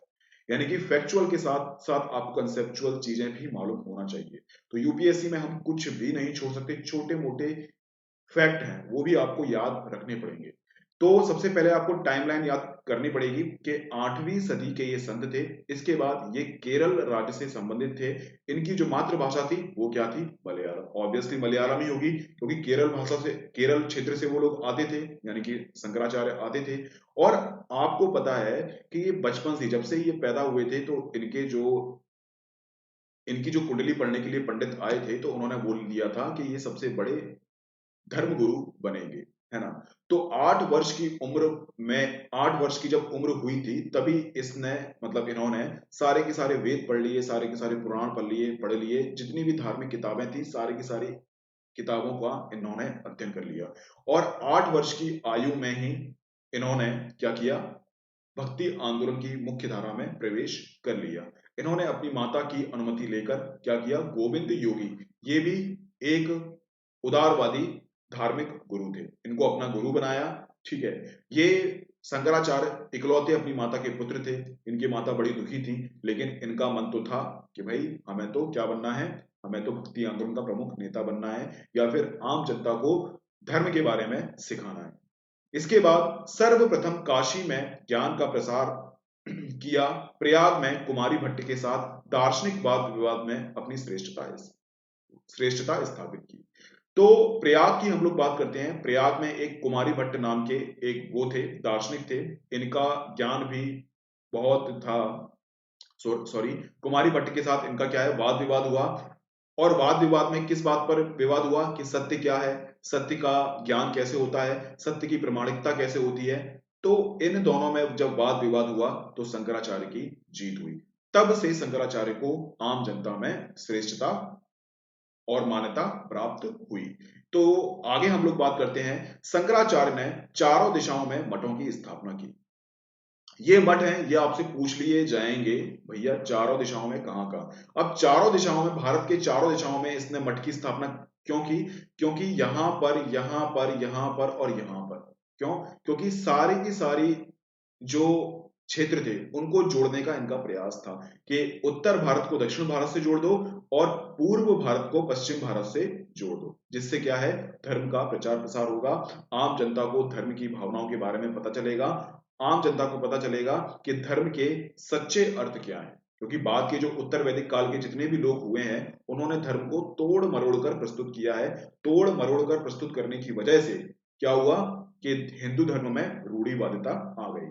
यानी कि फैक्चुअल के साथ साथ आपको कंसेप्चुअल चीजें भी मालूम होना चाहिए। तो यूपीएससी में हम कुछ भी नहीं छोड़ सकते, छोटे मोटे फैक्ट हैं वो भी आपको याद रखने पड़ेंगे। तो सबसे पहले आपको टाइमलाइन याद करनी पड़ेगी कि 8वीं सदी के ये संत थे। इसके बाद ये केरल राज्य से संबंधित थे। इनकी जो मातृभाषा थी वो क्या थी? मलयालम। ऑब्वियसली मलयालम ही होगी, क्योंकि केरल भाषा से, केरल क्षेत्र से वो लोग आते थे, यानी कि शंकराचार्य आते थे। और आपको पता है कि ये बचपन से, जब से ये पैदा हुए थे, तो इनकी जो कुंडली पढ़ने के लिए पंडित आए थे, तो उन्होंने बोल दिया था कि ये सबसे बड़े धर्म गुरु बनेंगे, है ना। तो 8 वर्ष की उम्र में, 8 वर्ष की जब उम्र हुई थी, तभी इसने, मतलब इन्होंने सारे के सारे वेद पढ़ लिए, सारे के सारे पुराण पढ़ लिए, जितनी भी धार्मिक किताबें थी सारी की सारी किताबों का इन्होंने अध्ययन कर लिया। और 8 वर्ष की आयु में ही इन्होंने क्या किया? भक्ति आंदोलन की मुख्य धारा में प्रवेश कर लिया। इन्होंने अपनी माता की अनुमति लेकर क्या किया? गोविंद योगी, ये भी एक उदारवादी धार्मिक गुरु थे, इनको अपना गुरु बनाया, ठीक है। ये शंकराचार्य इकलौते अपनी माता के पुत्र थे। इनकी माता बड़ी दुखी थी, लेकिन इनका मन तो था कि भाई हमें तो क्या बनना है, हमें तो भक्ति आंदोलन का प्रमुख नेता बनना है, या फिर आम जनता को धर्म के बारे में सिखाना है। इसके बाद सर्वप्रथम काशी में ज्ञान का प्रसार किया। प्रयाग में कुमारी भट्ट के साथ दार्शनिक वाद विवाद में अपनी श्रेष्ठता स्थापित की। तो प्रयाग की हम लोग बात करते हैं। प्रयाग में एक कुमारी भट्ट नाम के एक वो थे, दार्शनिक थे। इनका ज्ञान भी बहुत था। सॉरी, कुमारी भट्ट के साथ इनका क्या है? वाद विवाद हुआ। और वाद विवाद में किस बात पर विवाद हुआ? कि सत्य क्या है, सत्य का ज्ञान कैसे होता है, सत्य की प्रामाणिकता कैसे होती है। तो इन दोनों में जब वाद विवाद हुआ तो शंकराचार्य की जीत हुई। तब से शंकराचार्य को आम जनता में श्रेष्ठता और मान्यता प्राप्त हुई। तो आगे हम लोग बात करते हैं। शंकराचार्य ने चारों दिशाओं में मठों की स्थापना की। ये मठ हैं, ये आपसे पूछ लिए जाएंगे, भैया चारों दिशाओं में कहाँ का। अब चारों दिशाओं में, भारत के चारों दिशाओं में इसने मठ की स्थापना क्यों की? क्योंकि यहां पर, यहां पर, यहां पर और यहां पर। क्यों? क्योंकि सारी की सारी जो क्षेत्र थे उनको जोड़ने का इनका प्रयास था कि उत्तर भारत को दक्षिण भारत से जोड़ दो और पूर्व भारत को पश्चिम भारत से जोड़ दो, जिससे क्या है? धर्म का प्रचार प्रसार होगा, आम जनता को धर्म की भावनाओं के बारे में पता चलेगा, आम जनता को पता चलेगा कि धर्म के सच्चे अर्थ क्या है। क्योंकि बाद के जो उत्तर वैदिक काल के जितने भी लोग हुए हैं, उन्होंने धर्म को तोड़ मरोड़ कर प्रस्तुत किया है। तोड़ मरोड़ कर प्रस्तुत करने की वजह से क्या हुआ? कि हिंदू धर्म में रूढ़िवादिता आ गई।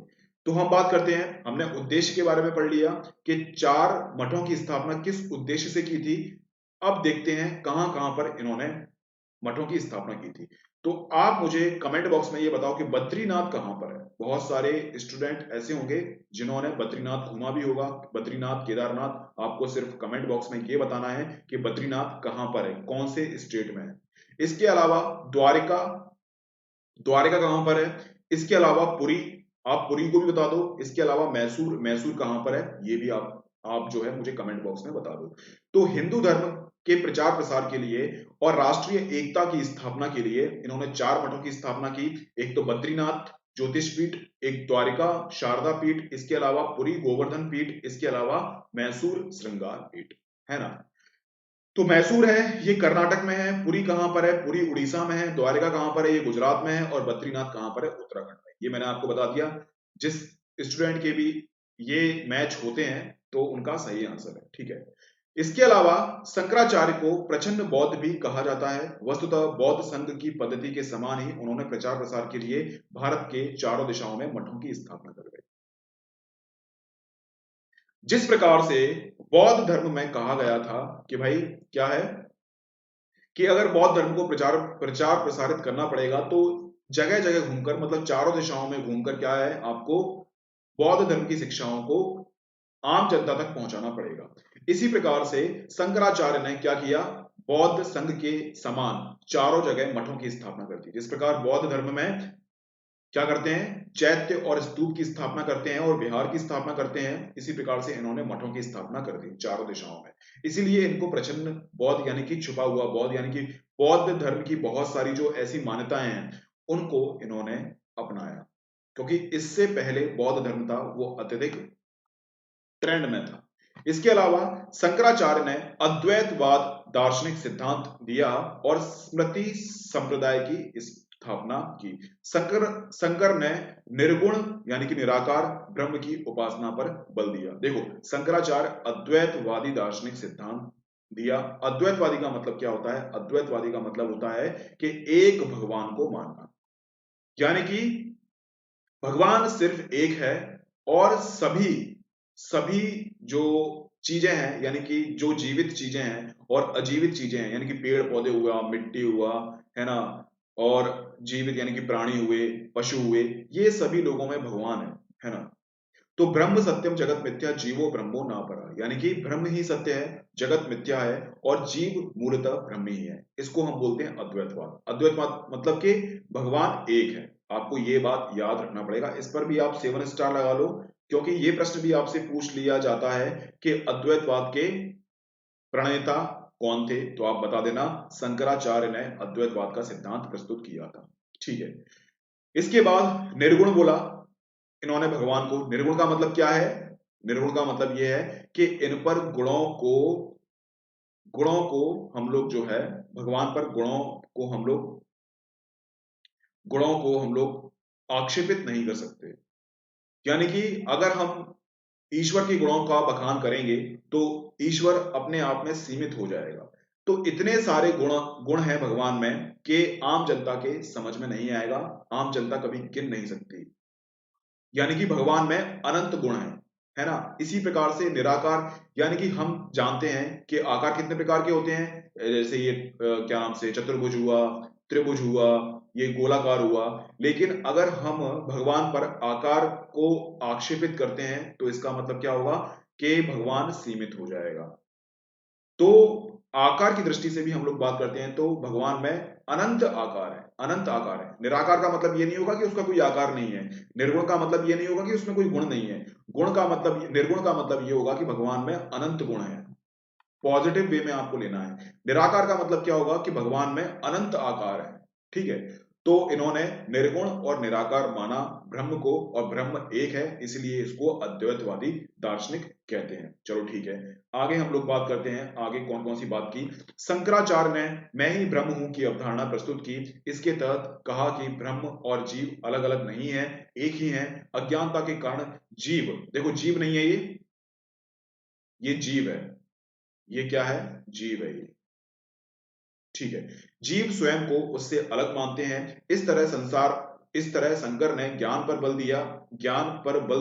तो हम बात करते हैं, हमने उद्देश्य के बारे में पढ़ लिया कि 4 मठों की स्थापना किस उद्देश्य से की थी। अब देखते हैं कहां कहां पर इन्होंने मठों की स्थापना की थी। तो आप मुझे कमेंट बॉक्स में ये बताओ कि बद्रीनाथ कहां पर है। बहुत सारे स्टूडेंट ऐसे होंगे जिन्होंने बद्रीनाथ घूमा भी होगा, बद्रीनाथ, केदारनाथ। आपको सिर्फ कमेंट बॉक्स में ये बताना है कि बद्रीनाथ कहां पर है, कौन से स्टेट में है। इसके अलावा द्वारिका, द्वारिका कहां पर है। इसके अलावा पुरी, आप पुरी को भी बता दो। इसके अलावा मैसूर, मैसूर कहां पर है, ये भी आप जो है मुझे कमेंट बॉक्स में बता दो। तो हिंदू धर्म के प्रचार प्रसार के लिए और राष्ट्रीय एकता की स्थापना के लिए इन्होंने 4 मठों की स्थापना की। एक तो बद्रीनाथ ज्योतिष पीठ, एक द्वारिका शारदा पीठ, इसके अलावा पुरी गोवर्धन पीठ, इसके अलावा मैसूर श्रृंगार पीठ, है ना। तो मैसूर है, ये कर्नाटक में है। पुरी कहां पर है? पुरी उड़ीसा में है। द्वारिका कहां पर है? ये गुजरात में है। और बद्रीनाथ कहां पर है? उत्तराखंड में। ये मैंने आपको बता दिया। जिस स्टूडेंट के भी ये मैच होते हैं तो उनका सही आंसर है, ठीक है। इसके अलावा शंकराचार्य को प्रचंड बौद्ध भी कहा जाता है। वस्तुतः बौद्ध संघ की पद्धति के समान ही उन्होंने प्रचार प्रसार के लिए भारत के चारों दिशाओं में मठों की स्थापना कर गए। जिस प्रकार से बौद्ध धर्म में कहा गया था कि भाई क्या है कि अगर बौद्ध धर्म को प्रचार प्रचार प्रसारित करना पड़ेगा तो जगह जगह घूमकर, मतलब चारों दिशाओं में घूमकर क्या है, आपको बौद्ध धर्म की शिक्षाओं को आम जनता तक पहुंचाना पड़ेगा। इसी प्रकार से शंकराचार्य ने क्या किया, बौद्ध संघ के समान चारों जगह मठों की स्थापना कर दी। जिस प्रकार बौद्ध धर्म में क्या करते हैं, चैत्य और स्तूप की स्थापना करते हैं और विहार की स्थापना करते हैं, इसी प्रकार से इन्होंने मठों की स्थापना कर दी चारों दिशाओं में। इसीलिए इनको प्रच्छन्न बौद्ध यानी कि छुपा हुआ बौद्ध यानी कि बौद्ध धर्म की बहुत सारी जो ऐसी मान्यताएं हैं उनको इन्होंने अपनाया, क्योंकि इससे पहले बौद्ध धर्म था वो अत्यधिक ट्रेंड में था। इसके अलावा शंकराचार्य ने अद्वैतवाद दार्शनिक सिद्धांत दिया और स्मृति संप्रदाय की स्थापना की। शंकर ने निर्गुण यानी कि निराकार ब्रह्म की उपासना पर बल दिया। देखो, शंकराचार्य अद्वैतवादी दार्शनिक सिद्धांत दिया। अद्वैतवादी का मतलब क्या होता है, अद्वैतवादी का मतलब होता है कि एक भगवान को मानना, यानी कि भगवान सिर्फ एक है और सभी सभी जो चीजें हैं, यानी कि जो जीवित चीजें हैं और अजीवित चीजें हैं, यानी कि पेड़ पौधे हुआ, मिट्टी हुआ, है ना, और जीवित यानी कि प्राणी हुए, पशु हुए, ये सभी लोगों में भगवान है ना। तो ब्रह्म सत्यम जगत मिथ्या जीवो ब्रह्मो ना परा, यानी कि ब्रह्म ही सत्य है, जगत मिथ्या है और जीव मूलतः ब्रह्म ही है। इसको हम बोलते हैं अद्वैतवाद। अद्वैतवाद मतलब कि भगवान एक है। आपको ये बात याद रखना पड़ेगा। इस पर भी आप 7 स्टार लगा लो, क्योंकि ये प्रश्न भी आपसे पूछ लिया जाता है कि अद्वैतवाद के प्रणेता कौन थे, तो आप बता देना शंकराचार्य ने अद्वैतवाद का सिद्धांत प्रस्तुत किया था। ठीक है। इसके बाद निर्गुण बोला इन्होंने भगवान को। निर्गुण का मतलब क्या है, निर्गुण का मतलब यह है कि इन पर गुणों को हम लोग जो है, भगवान पर गुणों को हम लोग आक्षेपित नहीं कर सकते। यानी कि अगर हम ईश्वर के गुणों का बखान करेंगे तो ईश्वर अपने आप में सीमित हो जाएगा। तो इतने सारे गुण गुण हैं भगवान में कि आम जनता के समझ में नहीं आएगा, आम जनता कभी गिन नहीं सकती। यानी कि भगवान में अनंत गुण है ना। इसी प्रकार से निराकार, यानी कि हम जानते हैं कि आकार कितने प्रकार के होते हैं, जैसे ये क्या नाम से चतुर्भुज हुआ, त्रिभुज हुआ, ये गोलाकार हुआ। लेकिन अगर हम भगवान पर आकार को आक्षेपित करते हैं तो इसका मतलब क्या होगा कि भगवान सीमित हो जाएगा। तो आकार की दृष्टि से भी हम लोग बात करते हैं तो भगवान में अनंत आकार है, अनंत आकार है। निराकार का मतलब ये नहीं होगा कि उसका कोई आकार नहीं है। निर्गुण का मतलब ये नहीं होगा कि उसमें कोई गुण नहीं है। निर्गुण का मतलब ये होगा कि भगवान में अनंत गुण है। पॉजिटिव वे में आपको लेना है। निराकार का मतलब क्या होगा कि भगवान में अनंत आकार है। ठीक है। तो इन्होंने निर्गुण और निराकार माना ब्रह्म को, और ब्रह्म एक है, इसलिए इसको अद्वैतवादी दार्शनिक कहते हैं। चलो ठीक है, आगे हम लोग बात करते हैं। आगे कौन कौन सी बात की, शंकराचार्य ने मैं ही ब्रह्म हूं की अवधारणा प्रस्तुत की। इसके तहत कहा कि ब्रह्म और जीव अलग अलग नहीं है, एक ही है। अज्ञानता के कारण जीव, देखो जीव नहीं है ये जीव है। ये क्या है, जीव है ये। ठीक है। जीव स्वयं को उससे अलग मानते हैं। इस तरह शंकर ने ज्ञान पर बल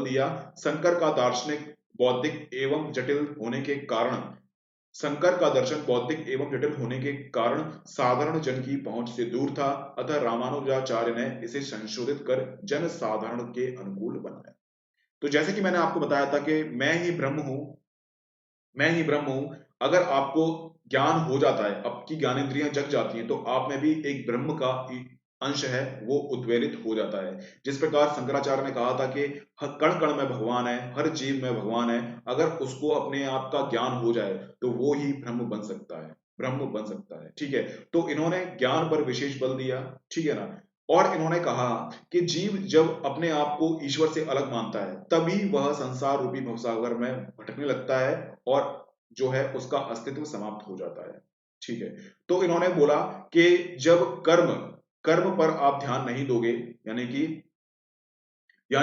दिया। शंकर का दार्शनिक बौद्धिक एवं जटिल होने के कारण शंकर का दर्शन बौद्धिक एवं जटिल होने के कारण साधारण जन की पहुंच से दूर था। अतः रामानुजाचार्य ने इसे संशोधित कर जन साधारण के अनुकूल बनाया। तो जैसे कि मैंने आपको बताया था कि मैं ही ब्रह्म हूं। अगर आपको ज्ञान हो जाता है, आपकी ज्ञानेंद्रियां जग जाती हैं, तो आप में भी एक ब्रह्म का अंश है वो उद्वेलित हो जाता है। जिस प्रकार शंकराचार्य ने कहा था कि हर कण कण में भगवान है, हर जीव में भगवान है। अगर उसको अपने आप का ज्ञान हो जाए तो वो ही ब्रह्म बन सकता है, ब्रह्म बन सकता है। ठीक है। तो इन्होंने ज्ञान पर विशेष बल दिया। ठीक है ना। और इन्होंने कहा कि जीव जब अपने आप को ईश्वर से अलग मानता है तभी वह संसार रूपी भवसागर में भटकने लगता है और जो है उसका अस्तित्व समाप्त हो जाता है। ठीक है। तो इन्होंने बोला कि जब कर्म कर्म पर आप ध्यान नहीं दोगे, यानी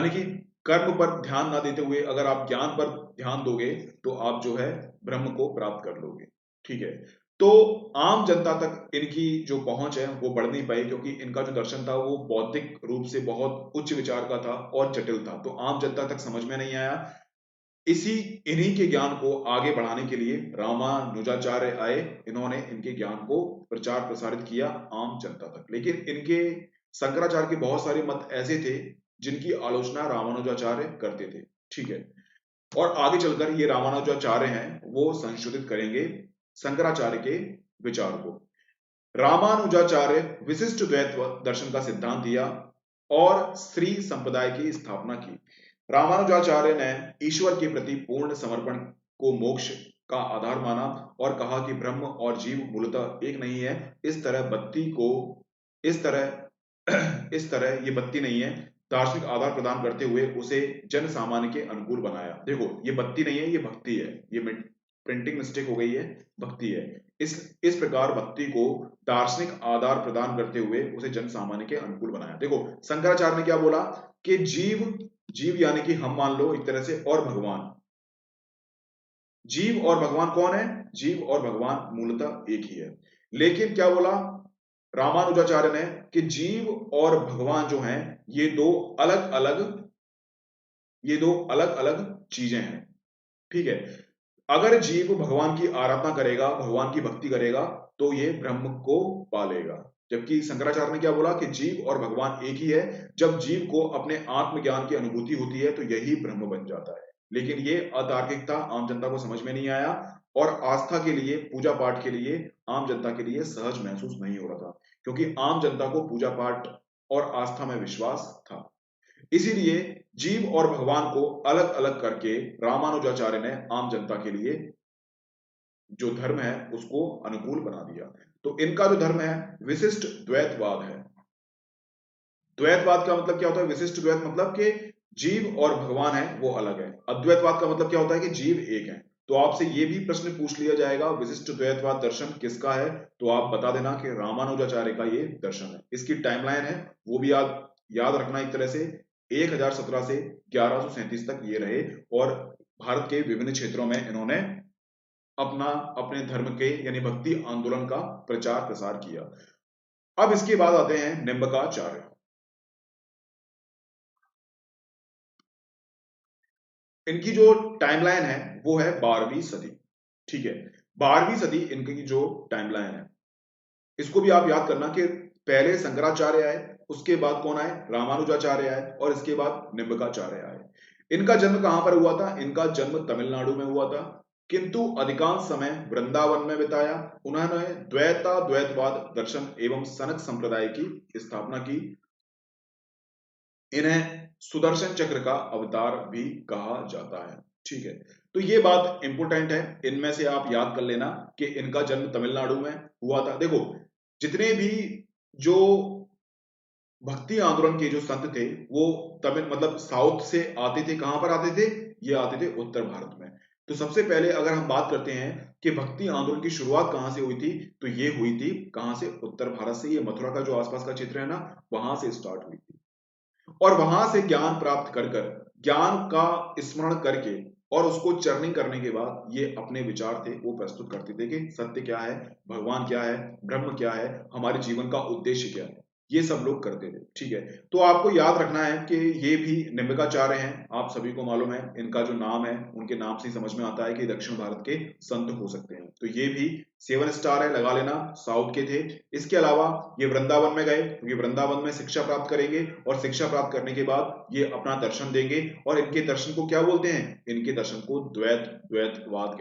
कि कर्म पर ध्यान ना देते हुए अगर आप ज्ञान पर ध्यान दोगे तो आप जो है ब्रह्म को प्राप्त कर लोगे। ठीक है। तो आम जनता तक इनकी जो पहुंच है वो बढ़ नहीं पाई, क्योंकि इनका जो दर्शन था वो बौद्धिक रूप से बहुत उच्च विचार का था और जटिल था, तो आम जनता तक समझ में नहीं आया। इसी इन्हीं के ज्ञान को आगे बढ़ाने के लिए रामानुजाचार्य आए। इन्होंने इनके ज्ञान को प्रचार प्रसारित किया आम जनता तक। लेकिन इनके शंकराचार्य के बहुत सारे मत ऐसे थे जिनकी आलोचना रामानुजाचार्य करते थे। ठीक है, और आगे चलकर ये रामानुजाचार्य हैं वो संशोधित करेंगे शंकराचार्य के विचार को। रामानुजाचार्य विशिष्ट द्वैत दर्शन का सिद्धांत दिया और श्री संप्रदाय की स्थापना की। रामानुजाचार्य ने ईश्वर के प्रति पूर्ण समर्पण को मोक्ष का आधार माना और कहा कि ब्रह्म और जीव मूलतः एक नहीं है। इस तरह ये बत्ती नहीं है। दार्शनिक आधार प्रदान करते हुए उसे जन सामान्य के अनुकूल बनाया। देखो, ये बत्ती नहीं है, ये भक्ति है। ये प्रिंटिंग मिस्टेक हो गई है, भक्ति है। इस प्रकार भक्ति को दार्शनिक आधार प्रदान करते हुए उसे जन सामान्य के अनुकूल बनाया। देखो, शंकराचार्य ने क्या बोला कि जीव यानी कि हम मान लो एक तरह से, और भगवान, जीव और भगवान कौन है? जीव और भगवान मूलतः एक ही है। लेकिन क्या बोला रामानुजाचार्य ने कि जीव और भगवान जो हैं ये दो अलग अलग चीजें हैं। ठीक है, अगर जीव भगवान की आराधना करेगा, भगवान की भक्ति करेगा तो ये ब्रह्म को पालेगा। जबकि शंकराचार्य ने क्या बोला कि जीव और भगवान एक ही है। जब जीव को अपने आत्मज्ञान की अनुभूति होती है तो यही ब्रह्म बन जाता है। लेकिन ये अतार्किकता आम जनता को समझ में नहीं आया और आस्था के लिए, पूजा पाठ के लिए आम जनता के लिए सहज महसूस नहीं हो रहा था, क्योंकि आम जनता को पूजा पाठ और आस्था में विश्वास था। इसीलिए जीव और भगवान को अलग अलग करके रामानुजाचार्य ने आम जनता के लिए जो धर्म है उसको अनुकूल बना दिया। तो इनका जो धर्म है विशिष्ट द्वैतवाद है। द्वैतवाद का मतलब क्या होता है? विशिष्ट द्वैत मतलब कि जीव और भगवान है वो अलग है। अद्वैतवाद का मतलब क्या होता है कि जीव एक है। तो आपसे ये भी प्रश्न पूछ लिया जाएगा विशिष्ट द्वैतवाद दर्शन किसका है, तो आप बता देना कि रामानुजाचार्य का ये दर्शन है। इसकी टाइमलाइन है वो भी याद रखना। एक तरह से 1017 से 1137 तक ये रहे और भारत के विभिन्न क्षेत्रों में इन्होंने अपने धर्म के यानी भक्ति आंदोलन का प्रचार प्रसार किया। अब इसके बाद आते हैं निम्बकाचार्य। इनकी जो टाइमलाइन है वो है 12वीं सदी। ठीक है, 12वीं सदी इनकी जो टाइमलाइन है इसको भी आप याद करना कि पहले शंकराचार्य आए, उसके बाद कौन आए? रामानुजाचार्य आए और इसके बाद निम्बकाचार्य आए। इनका जन्म कहां पर हुआ था? इनका जन्म तमिलनाडु में हुआ था, किंतु अधिकांश समय वृंदावन में बिताया। उन्होंने द्वैतवाद दर्शन एवं सनक संप्रदाय की स्थापना की। इन्हें सुदर्शन चक्र का अवतार भी कहा जाता है। ठीक है, तो ये बात इंपोर्टेंट है, इनमें से आप याद कर लेना कि इनका जन्म तमिलनाडु में हुआ था। देखो, जितने भी जो भक्ति आंदोलन के जो संत थे वो तमिल मतलब साउथ से आते थे। कहां पर आते थे? ये आते थे उत्तर भारत में। तो सबसे पहले अगर हम बात करते हैं कि भक्ति आंदोलन की शुरुआत कहां से हुई थी, तो ये हुई थी कहां से? उत्तर भारत से। ये मथुरा का जो आसपास का क्षेत्र है ना, वहां से स्टार्ट हुई थी। और वहां से ज्ञान प्राप्त कर ज्ञान का स्मरण करके और उसको चर्निंग करने के बाद ये अपने विचार थे वो प्रस्तुत करते थे कि सत्य क्या है, भगवान क्या है, ब्रह्म क्या है, हमारे जीवन का उद्देश्य क्या है। ये सब लोग करते थे। ठीक है, तो आपको याद रखना है कि ये भी निम्बकाचार्य हैं। आप सभी को मालूम है इनका जो नाम है उनके नाम से ही समझ में आता है कि दक्षिण भारत के संत हो सकते हैं। तो ये भी 7 स्टार है, लगा लेना, साउथ के थे। इसके अलावा ये वृंदावन में गए, क्योंकि वृंदावन में शिक्षा प्राप्त करेंगे और शिक्षा प्राप्त करने के बाद ये अपना दर्शन देंगे। और इनके दर्शन को क्या बोलते हैं? इनके दर्शन को द्वैतवाद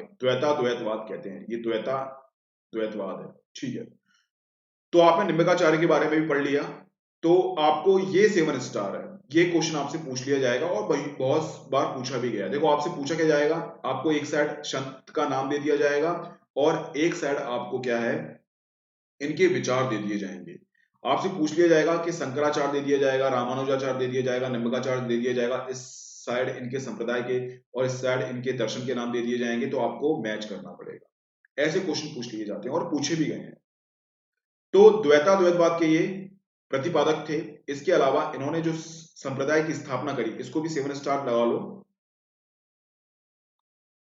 कहते हैं। ये द्वैतवाद है। ठीक है, तो आपने निम्बकाचार्य के बारे में भी पढ़ लिया। तो आपको ये 7 स्टार है, ये क्वेश्चन आपसे पूछ लिया जाएगा और बहुत बार पूछा भी गया। देखो, आपसे पूछा क्या जाएगा? आपको एक साइड संत का नाम दे दिया जाएगा और एक साइड आपको क्या है, इनके विचार दे दिए जाएंगे। आपसे पूछ लिया जाएगा कि शंकराचार्य दे दिया जाएगा, रामानुजाचार्य दे दिया जाएगा, निम्बकाचार्य दे दिया जाएगा। इस साइड इनके संप्रदाय के और इस साइड इनके दर्शन के नाम दे दिए जाएंगे। तो आपको मैच करना पड़ेगा। ऐसे क्वेश्चन पूछ लिए जाते हैं और पूछे भी गए हैं। तो द्वैतवाद के ये प्रतिपादक थे। इसके अलावा इन्होंने जो संप्रदाय की स्थापना करी, इसको भी 7 स्टार लगा लो।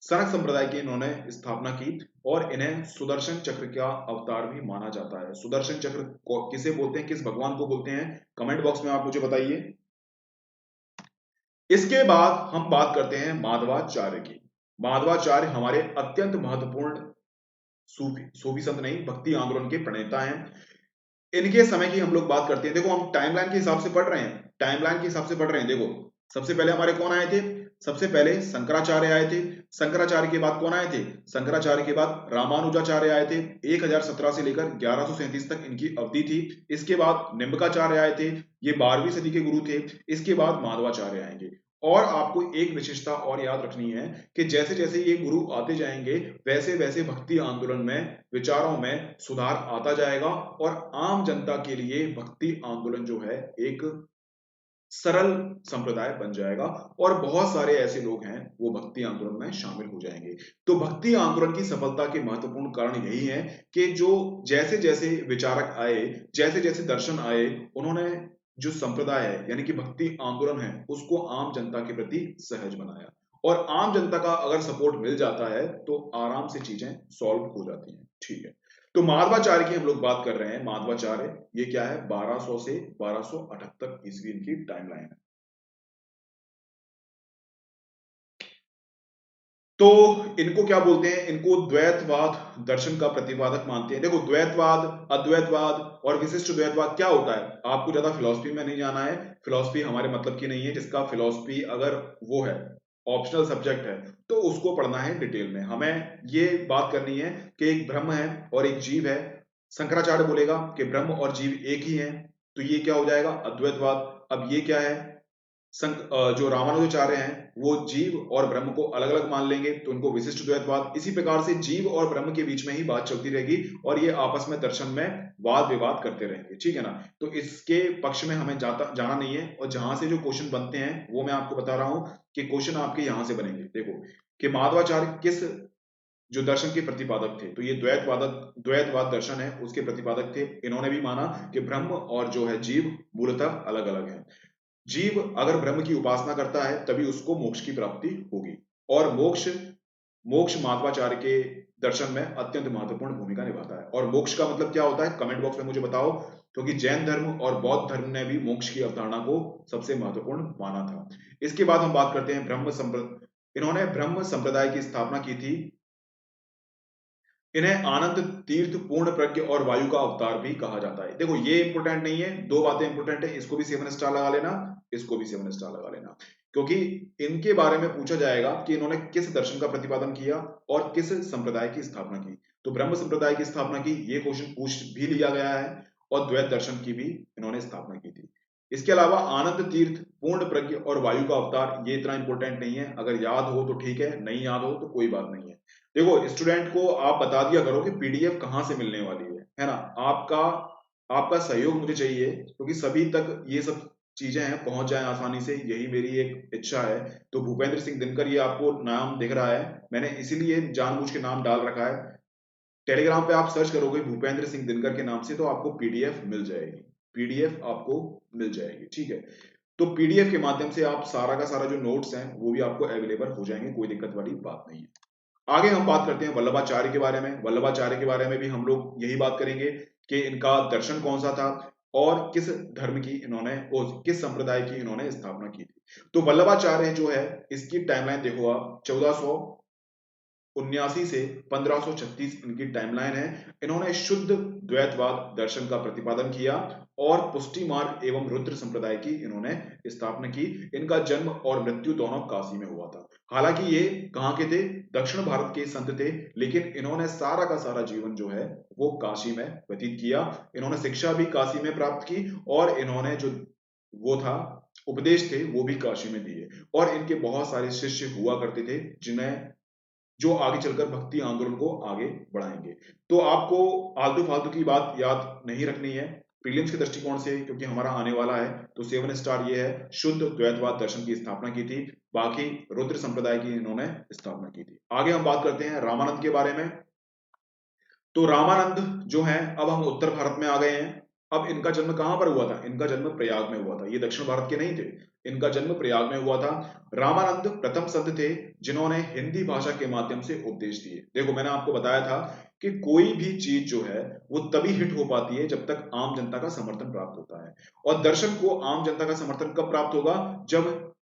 सनक संप्रदाय की इन्होंने स्थापना की और इन्हें सुदर्शन चक्र का अवतार भी माना जाता है। सुदर्शन चक्र किसे बोलते हैं, किस भगवान को बोलते हैं? कमेंट बॉक्स में आप मुझे बताइए। इसके बाद हम बात करते हैं माधवाचार्य की। माधवाचार्य हमारे अत्यंत महत्वपूर्ण सूफी सूफी संत नहीं, भक्ति आंदोलन के प्रणेता हैं। इनके समय की हम लोग बात करते हैं। देखो हम टाइमलाइन के हिसाब से पढ़ रहे हैं, टाइमलाइन के हिसाब से पढ़ रहे हैं। देखो सबसे पहले हमारे कौन आए थे? सबसे पहले शंकराचार्य आए थे। शंकराचार्य के बाद कौन आए थे? शंकराचार्य के बाद रामानुजाचार्य आए थे। 1017 से लेकर 1137 तक इनकी अवधि थी। इसके बाद निम्बकाचार्य आए थे, ये 12वीं सदी के गुरु थे। इसके बाद माधवाचार्य आएंगे। और आपको एक विशेषता और याद रखनी है कि जैसे जैसे ये गुरु आते जाएंगे वैसे वैसे भक्ति आंदोलन में, विचारों में सुधार आता जाएगा और आम जनता के लिए भक्ति आंदोलन जो है एक सरल संप्रदाय बन जाएगा और बहुत सारे ऐसे लोग हैं वो भक्ति आंदोलन में शामिल हो जाएंगे। तो भक्ति आंदोलन की सफलता के महत्वपूर्ण कारण यही है कि जो जैसे जैसे विचारक आए, जैसे जैसे दर्शन आए, उन्होंने जो संप्रदाय है यानी कि भक्ति आंदोलन है उसको आम जनता के प्रति सहज बनाया। और आम जनता का अगर सपोर्ट मिल जाता है तो आराम से चीजें सॉल्व हो जाती हैं। ठीक है, तो माधवाचार्य की हम लोग बात कर रहे हैं। माधवाचार्य ये क्या है? 1200 से 1278 ईस्वी इनकी टाइमलाइन है। तो इनको क्या बोलते हैं? इनको द्वैतवाद दर्शन का प्रतिपादक मानते हैं। देखो द्वैतवाद, अद्वैतवाद और विशिष्ट द्वैतवाद क्या होता है? आपको ज्यादा फिलॉसफी में नहीं जाना है, फिलॉसफी हमारे मतलब की नहीं है। जिसका फिलॉसफी अगर वो है, ऑप्शनल सब्जेक्ट है, तो उसको पढ़ना है डिटेल में। हमें ये बात करनी है कि एक ब्रह्म है और एक जीव है। शंकराचार्य बोलेगा कि ब्रह्म और जीव एक ही है, तो ये क्या हो जाएगा? अद्वैतवाद। अब ये क्या है? जो रामानुजाचार्य हैं वो जीव और ब्रह्म को अलग अलग मान लेंगे, तो उनको विशिष्ट द्वैतवाद। इसी प्रकार से जीव और ब्रह्म के बीच में ही बात चलती रहेगी और ये आपस में दर्शन में वाद विवाद करते रहेंगे। ठीक है ना? तो इसके पक्ष में हमें जाना नहीं है। और जहां से जो क्वेश्चन बनते हैं वो मैं आपको बता रहा हूं कि क्वेश्चन आपके यहां से बनेंगे। देखो कि माधवाचार्य किस जो दर्शन के प्रतिपादक थे, तो ये द्वैतवाद दर्शन है उसके प्रतिपादक थे। इन्होंने भी माना कि ब्रह्म और जो है जीव मूलतः अलग अलग है। जीव अगर ब्रह्म की उपासना करता है तभी उसको मोक्ष की प्राप्ति होगी। और मोक्ष मोक्ष माध्वाचार्य के दर्शन में अत्यंत महत्वपूर्ण भूमिका निभाता है। और मोक्ष का मतलब क्या होता है? कमेंट बॉक्स में मुझे बताओ, क्योंकि जैन धर्म और बौद्ध धर्म ने भी मोक्ष की अवधारणा को सबसे महत्वपूर्ण माना था। इसके बाद हम बात करते हैं इन्होंने ब्रह्म संप्रदाय की स्थापना की थी। इन्हें आनंद तीर्थ, पूर्ण प्रज्ञ और वायु का अवतार भी कहा जाता है। देखो ये इंपोर्टेंट नहीं है, दो बातें इंपोर्टेंट है, इसको भी 7 स्टार लगा लेना, इसको भी 7 स्टार लगा लेना। क्योंकि इनके बारे में पूछा जाएगा कि इन्होंने किस दर्शन का प्रतिपादन किया और किस संप्रदाय की स्थापना की। तो ब्रह्म संप्रदाय की स्थापना की, ये क्वेश्चन पूछ भी लिया गया है। और द्वैत दर्शन की भी इन्होंने स्थापना की थी। इसके अलावा आनंद तीर्थ, पूर्ण प्रज्ञ और वायु का अवतार, ये इतना इंपॉर्टेंट नहीं है। अगर याद हो तो ठीक है, नहीं याद हो तो कोई बात नहीं है। देखो स्टूडेंट को आप बता दिया करो कि पीडीएफ कहाँ से मिलने वाली है ना? आपका आपका सहयोग मुझे चाहिए, क्योंकि सभी तक ये सब चीजें हैं पहुंच जाएं आसानी से, यही मेरी एक इच्छा है। तो भूपेंद्र सिंह दिनकर, ये आपको नाम दिख रहा है, मैंने इसीलिए जानबूझ के नाम डाल रखा है। टेलीग्राम पे आप सर्च करोगे भूपेंद्र सिंह दिनकर के नाम से तो आपको पीडीएफ मिल जाएगी, पीडीएफ आपको मिल जाएगी। ठीक है, तो पीडीएफ के माध्यम से आप सारा का सारा जो नोट्स हैं वो भी आपको अवेलेबल हो जाएंगे, कोई दिक्कत वाली बात नहीं है। आगे हम बात करते हैं वल्लभाचार्य के बारे में। वल्लभाचार्य के बारे में भी हम लोग यही बात करेंगे कि इनका दर्शन कौन सा था और किस धर्म की इन्होंने और किस संप्रदाय की इन्होंने स्थापना की थी। तो वल्लभाचार्य जो है इसकी टाइमलाइन देखो आप, 1479 से 1536 इनकी टाइमलाइन है। इन्होंने शुद्ध द्वैतवाद दर्शन का प्रतिपादन किया और पुष्टि मार्ग एवं रुद्र संप्रदाय की इन्होंने स्थापना की। इनका जन्म और मृत्यु दोनों काशी में हुआ था। हालांकि ये कहाँ के थे? दक्षिण भारत के संत थे, लेकिन इन्होंने सारा का सारा जीवन जो है वो काशी में व्यतीत किया। इन्होंने शिक्षा भी काशी में प्राप्त की और इन्होंने जो वो था उपदेश थे वो भी काशी में दिए। और इनके बहुत सारे शिष्य हुआ करते थे जिन्हें जो आगे चलकर भक्ति आंदोलन को आगे बढ़ाएंगे। तो आपको आलतू फालतू की बात याद नहीं रखनी है प्रीलिम्स के दृष्टिकोण से, क्योंकि हमारा आने वाला है। तो 7 स्टार ये है, शुद्ध द्वैतवाद दर्शन की स्थापना की थी, बाकी रुद्र संप्रदाय की इन्होंने स्थापना की थी। आगे हम बात करते हैं रामानंद के बारे में। तो रामानंद जो है, अब हम उत्तर भारत में आ गए हैं। अब इनका जन्म कहां पर हुआ था? इनका जन्म प्रयाग में हुआ था। ये दक्षिण भारत के नहीं थे, इनका जन्म प्रयाग में हुआ था। रामानंद प्रथम संत थे जिन्होंने हिंदी भाषा के माध्यम से उपदेश दिए। देखो मैंने आपको बताया था कि कोई भी चीज जो है वो तभी हिट हो पाती है जब तक आम जनता का समर्थन प्राप्त होता है। और दर्शन को आम जनता का समर्थन कब प्राप्त होगा? जब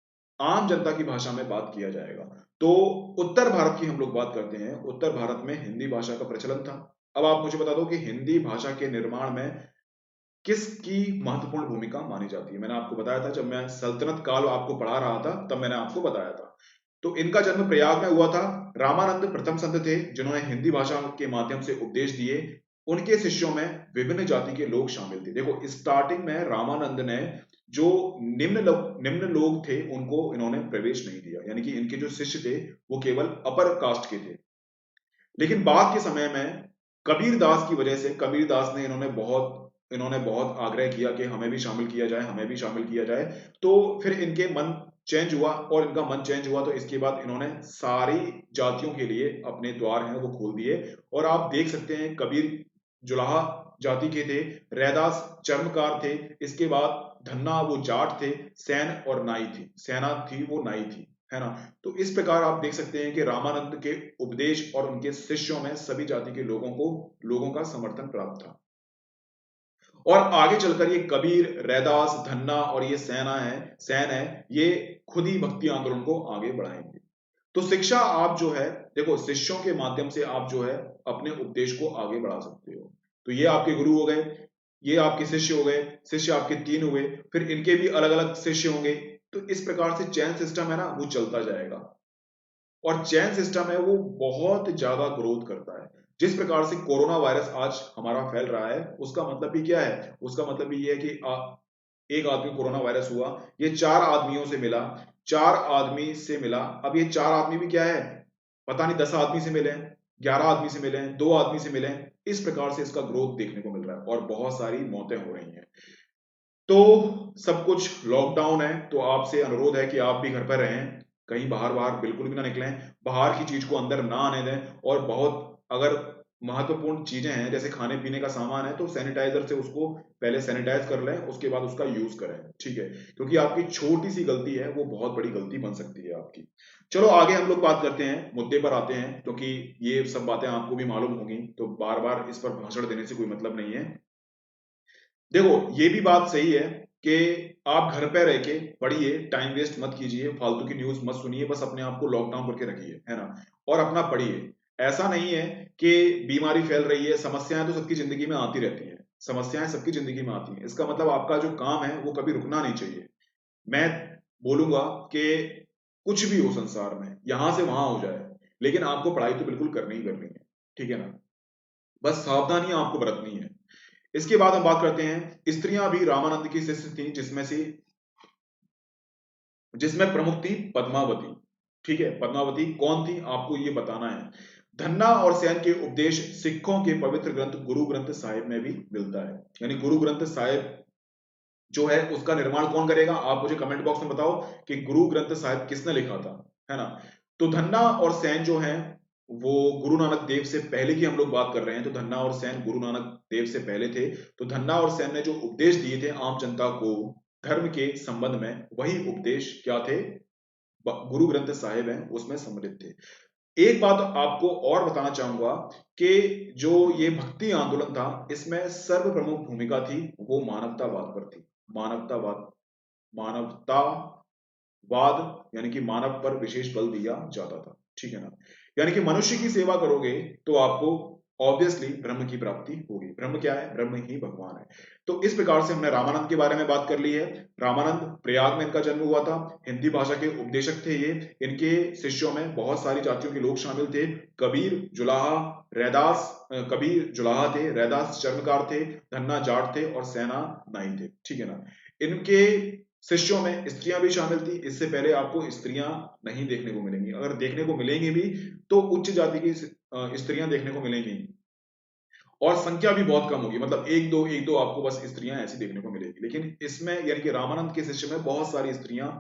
आम जनता की भाषा में बात किया जाएगा। तो उत्तर भारत की हम लोग बात करते हैं, उत्तर भारत में हिंदी भाषा का प्रचलन था। अब आप मुझे बता दो कि हिंदी भाषा के निर्माण में किसकी महत्वपूर्ण भूमिका मानी जाती है। मैंने आपको बताया था, जब मैं सल्तनत काल आपको पढ़ा रहा था तब मैंने आपको बताया था। तो इनका जन्म प्रयाग में हुआ था। रामानंद प्रथम संत थे जिन्होंने हिंदी भाषा के माध्यम से उपदेश दिए। उनके शिष्यों में विभिन्न जाति के लोग शामिल थे। देखो, स्टार्टिंग में रामानंद ने जो निम्न लोग थे उनको इन्होंने प्रवेश नहीं दिया, यानी कि इनके जो शिष्य थे वो केवल अपर कास्ट के थे। लेकिन बाद के समय में कबीर दास की वजह से, कबीर दास ने इन्होंने बहुत आग्रह किया कि हमें भी शामिल किया जाए, हमें भी शामिल किया जाए। तो फिर इनके मन चेंज हुआ, और इनका मन चेंज हुआ तो इसके बाद इन्होंने सारी जातियों के लिए अपने द्वार हैं वो खोल दिए। और आप देख सकते हैं, कबीर जुलाहा जाति के थे, रैदास चर्मकार थे, इसके बाद धन्ना वो जाट थे, सैन और नाई थी, सेना थी वो नाई थी, है ना। तो इस प्रकार आप देख सकते हैं कि रामानंद के उपदेश और उनके शिष्यों में सभी जाति के लोगों का समर्थन प्राप्त था। और आगे चलकर ये कबीर, रैदास, धन्ना और ये सैन है, ये खुद ही भक्ति आंदोलन को आगे बढ़ाएंगे। तो शिक्षा आप जो है, देखो, शिष्यों के माध्यम से आप जो है अपने उपदेश को आगे बढ़ा सकते हो। तो ये आपके गुरु हो गए, ये आपके शिष्य हो गए, शिष्य आपके 3 हुए, फिर इनके भी अलग अलग शिष्य होंगे। तो इस प्रकार से चैन सिस्टम है ना, वो चलता जाएगा। और चैन सिस्टम है वो बहुत ज्यादा ग्रोथ करता है। जिस प्रकार से कोरोना वायरस आज हमारा फैल रहा है, उसका मतलब भी क्या है, उसका मतलब भी ये है कि एक आदमी कोरोना वायरस हुआ, ये 4 आदमियों से मिला, 4 आदमी से मिला। अब ये 4 आदमी भी क्या है, पता नहीं 10 आदमी से मिले, 11 आदमी से मिले, 2 आदमी से मिले। इस प्रकार से इसका ग्रोथ देखने को मिल रहा है और बहुत सारी मौतें हो रही हैं। तो सब कुछ लॉकडाउन है, तो आपसे अनुरोध है कि आप भी घर पर रहें, कहीं बाहर बाहर बिल्कुल भी ना निकलें, बाहर की चीज को अंदर ना आने दें। और बहुत अगर महत्वपूर्ण चीजें हैं जैसे खाने पीने का सामान है, तो सैनिटाइजर से उसको पहले सैनिटाइज कर लें, उसके बाद उसका यूज करें, ठीक है। क्योंकि आपकी छोटी सी गलती है वो बहुत बड़ी गलती बन सकती है आपकी। चलो आगे हम लोग बात करते हैं, मुद्दे पर आते हैं, क्योंकि ये सब बातें आपको भी मालूम होंगी, तो बार बार इस पर भाषण देने से कोई मतलब नहीं है। देखो, ये भी बात सही है कि आप घर पे रह के पढ़िए, टाइम वेस्ट मत कीजिए, फालतू की न्यूज मत सुनिए, बस अपने आप को लॉकडाउन करके रखिए, है ना। और अपना पढ़िए। ऐसा नहीं है कि बीमारी फैल रही है, समस्याएं तो सबकी जिंदगी में आती रहती हैं, समस्याएं सबकी जिंदगी में आती हैं, इसका मतलब आपका जो काम है वो कभी रुकना नहीं चाहिए। मैं बोलूंगा कि कुछ भी हो संसार में, यहां से वहां हो जाए, लेकिन आपको पढ़ाई तो बिल्कुल करनी ही करनी है, ठीक है ना। बस सावधानियां आपको बरतनी है। इसके बाद हम बात करते हैं, स्त्रियां भी रामानंद की शिष्य थी, जिसमें प्रमुख थी पद्मावती। ठीक है, पद्मावती कौन थी आपको ये बताना है। धन्ना और सैन के उपदेश सिखों के पवित्र ग्रंथ गुरु ग्रंथ साहिब में भी मिलता है। यानी गुरु ग्रंथ साहिब जो है उसका निर्माण कौन करेगा, आप मुझे कमेंट बॉक्स में बताओ कि गुरु ग्रंथ साहिब किसने लिखा था, है ना। तो धन्ना और सैन जो है वो गुरु नानक देव से पहले की हम लोग बात कर रहे हैं, तो धन्ना और सैन गुरु नानक देव से पहले थे। तो धन्ना और सैन ने जो उपदेश दिए थे आम जनता को धर्म के संबंध में, वही उपदेश क्या थे, गुरु ग्रंथ साहिब हैं उसमें सम्मिलित थे। एक बात आपको और बताना चाहूंगा कि जो ये भक्ति आंदोलन था, इसमें सर्व प्रमुख भूमिका थी वो मानवतावाद पर थी। मानवतावाद, मानवतावाद, यानी कि मानव पर विशेष बल दिया जाता था, ठीक है ना। यानी कि मनुष्य की सेवा करोगे तो आपको ऑब्वियसली ब्रह्म की प्राप्ति होगी। ब्रह्म क्या है, ब्रह्म ही भगवान है। तो इस प्रकार से हमने रामानंद के बारे में बात कर ली है। रामानंद, प्रयाग में इनका जन्म हुआ था, हिंदी भाषा के उपदेशक थे ये। इनके शिष्यों में बहुत सारी जातियों के लोग शामिल थे। कबीर जुलाहा, रैदास, कबीर जुलाहा थे, रैदास चर्मकार थे, धन्ना जाट थे और सेना नाई थे, ठीक है ना। इनके शिष्यों में स्त्रियां भी शामिल थी। इससे पहले आपको स्त्रियां नहीं देखने को मिलेंगी, अगर देखने को मिलेंगी भी तो उच्च जाति की स्त्रियां देखने को मिलेंगी, और संख्या भी बहुत कम होगी, मतलब एक दो आपको बस स्त्रियां ऐसी देखने को मिलेगी। लेकिन इसमें यानी कि रामानंद के शिष्य में बहुत सारी स्त्रियां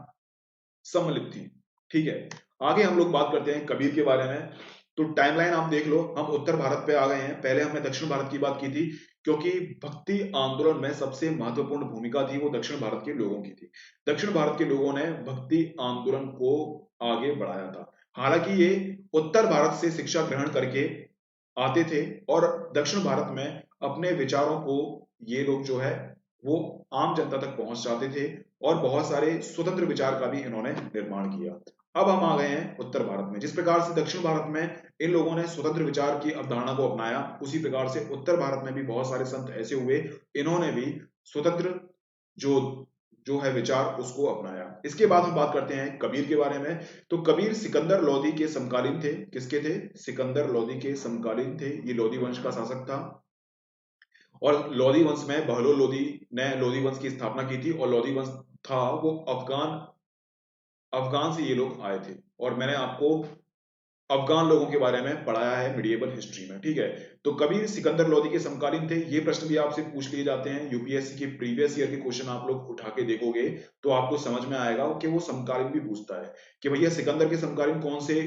सम्मिलित थी, ठीक है। आगे हम लोग बात करते हैं कबीर के बारे में। तो टाइमलाइन आप देख लो, हम उत्तर भारत पे आ गए हैं, पहले हमने दक्षिण भारत की बात की थी, क्योंकि भक्ति आंदोलन में सबसे महत्वपूर्ण भूमिका थी वो दक्षिण भारत के लोगों की थी। दक्षिण भारत के लोगों ने भक्ति आंदोलन को आगे बढ़ाया था। हालांकि ये उत्तर भारत से शिक्षा ग्रहण करके आते थे, और दक्षिण भारत में अपने विचारों को ये लोग जो है वो आम जनता तक पहुंच जाते थे, और बहुत सारे स्वतंत्र विचार का भी इन्होंने निर्माण किया। अब हम आ गए हैं उत्तर भारत में। जिस प्रकार से दक्षिण भारत में इन लोगों ने स्वतंत्र विचार की अवधारणा को अपनाया, उसी प्रकार से उत्तर भारत में भी बहुत सारे संत ऐसे हुए, इन्होंने भी स्वतंत्र जो जो है विचार उसको अपनाया। इसके बाद हम बात करते हैं कबीर के बारे में। तो कबीर सिकंदर लोदी के समकालीन थे। किसके थे? सिकंदर लोदी के समकालीन थे। ये लोदी वंश का शासक था और लोदी वंश में बहलोल लोदी ने लोदी वंश की स्थापना की थी। और लोदी वंश था वो अफगान अफगान से ये लोग आए थे। और मैंने आपको अफगान लोगों के बारे में पढ़ाया है मिडिएबल हिस्ट्री में, ठीक है। तो कबीर सिकंदर लोदी के समकालीन थे। ये प्रश्न भी आपसे पूछ लिए जाते हैं, यूपीएससी के प्रीवियस ईयर के क्वेश्चन आप लोग उठा के देखोगे तो आपको समझ में आएगा कि वो समकालीन भी पूछता है कि भैया सिकंदर के समकालीन कौन से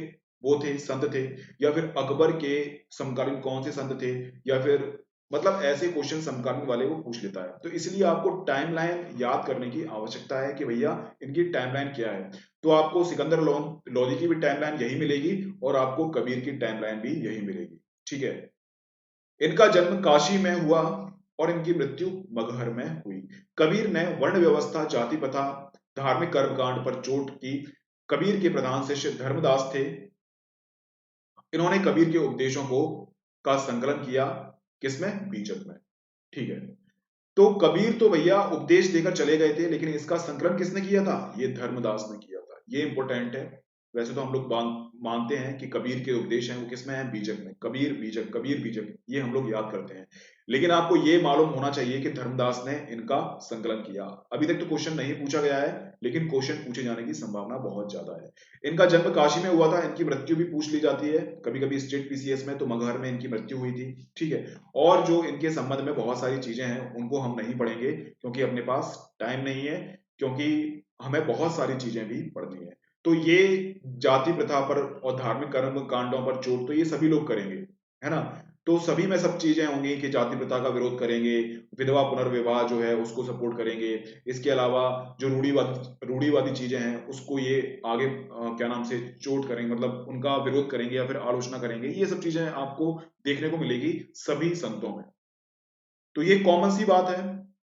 वो थे, संत थे, या फिर अकबर के समकालीन कौन से संत थे, या फिर मतलब ऐसे क्वेश्चन समकालीन वाले वो पूछ लेता है। तो इसलिए आपको टाइमलाइन याद करने की आवश्यकता है कि भैया इनकी टाइमलाइन क्या है। तो आपको सिकंदर लोदी की भी टाइमलाइन यही मिलेगी और आपको कबीर की टाइमलाइन भी यही मिलेगी, ठीक है। इनका जन्म काशी में हुआ और इनकी मृत्यु मगहर में हुई। कबीर ने वर्ण व्यवस्था, जाति प्रथा, धार्मिक कर्मकांड पर चोट की। कबीर के प्रधान शिष्य धर्मदास थे। इन्होंने कबीर के उपदेशों को का संकलन किया। किसमें? बीजक में, ठीक है। तो कबीर तो भैया उपदेश देकर चले गए थे, लेकिन इसका संकलन किसने किया था? ये धर्मदास ने किया था। ये इंपॉर्टेंट है। वैसे तो हम लोग मानते हैं कि कबीर के उपदेश हैं वो किसमें है? बीजक में। कबीर बीजक, ये हम लोग याद करते हैं। लेकिन आपको ये मालूम होना चाहिए कि धर्मदास ने इनका संकलन किया। अभी तक तो क्वेश्चन नहीं पूछा गया है, लेकिन क्वेश्चन पूछे जाने की संभावना बहुत ज्यादा है। इनका जन्म काशी में हुआ था। इनकी मृत्यु भी पूछ ली जाती है कभी कभी स्टेट पीसीएस में, तो मगहर में इनकी मृत्यु हुई थी, ठीक है। और जो इनके संबंध में बहुत सारी चीजें हैं उनको हम नहीं पढ़ेंगे क्योंकि अपने पास टाइम नहीं है, क्योंकि हमें बहुत सारी चीजें भी पढ़नी है। तो ये जाति प्रथा पर और धार्मिक कर्म कांडों पर चोट तो ये सभी लोग करेंगे, है ना। तो सभी में सब चीजें होंगी कि जाति प्रथा का विरोध करेंगे, विधवा पुनर्विवाह जो है उसको सपोर्ट करेंगे। इसके अलावा जो रूढ़ीवादी चीजें हैं उसको ये आगे क्या नाम से चोट करेंगे, मतलब उनका विरोध करेंगे या फिर आलोचना करेंगे। ये सब चीजें आपको देखने को मिलेगी सभी संतों में। तो ये कॉमन सी बात है।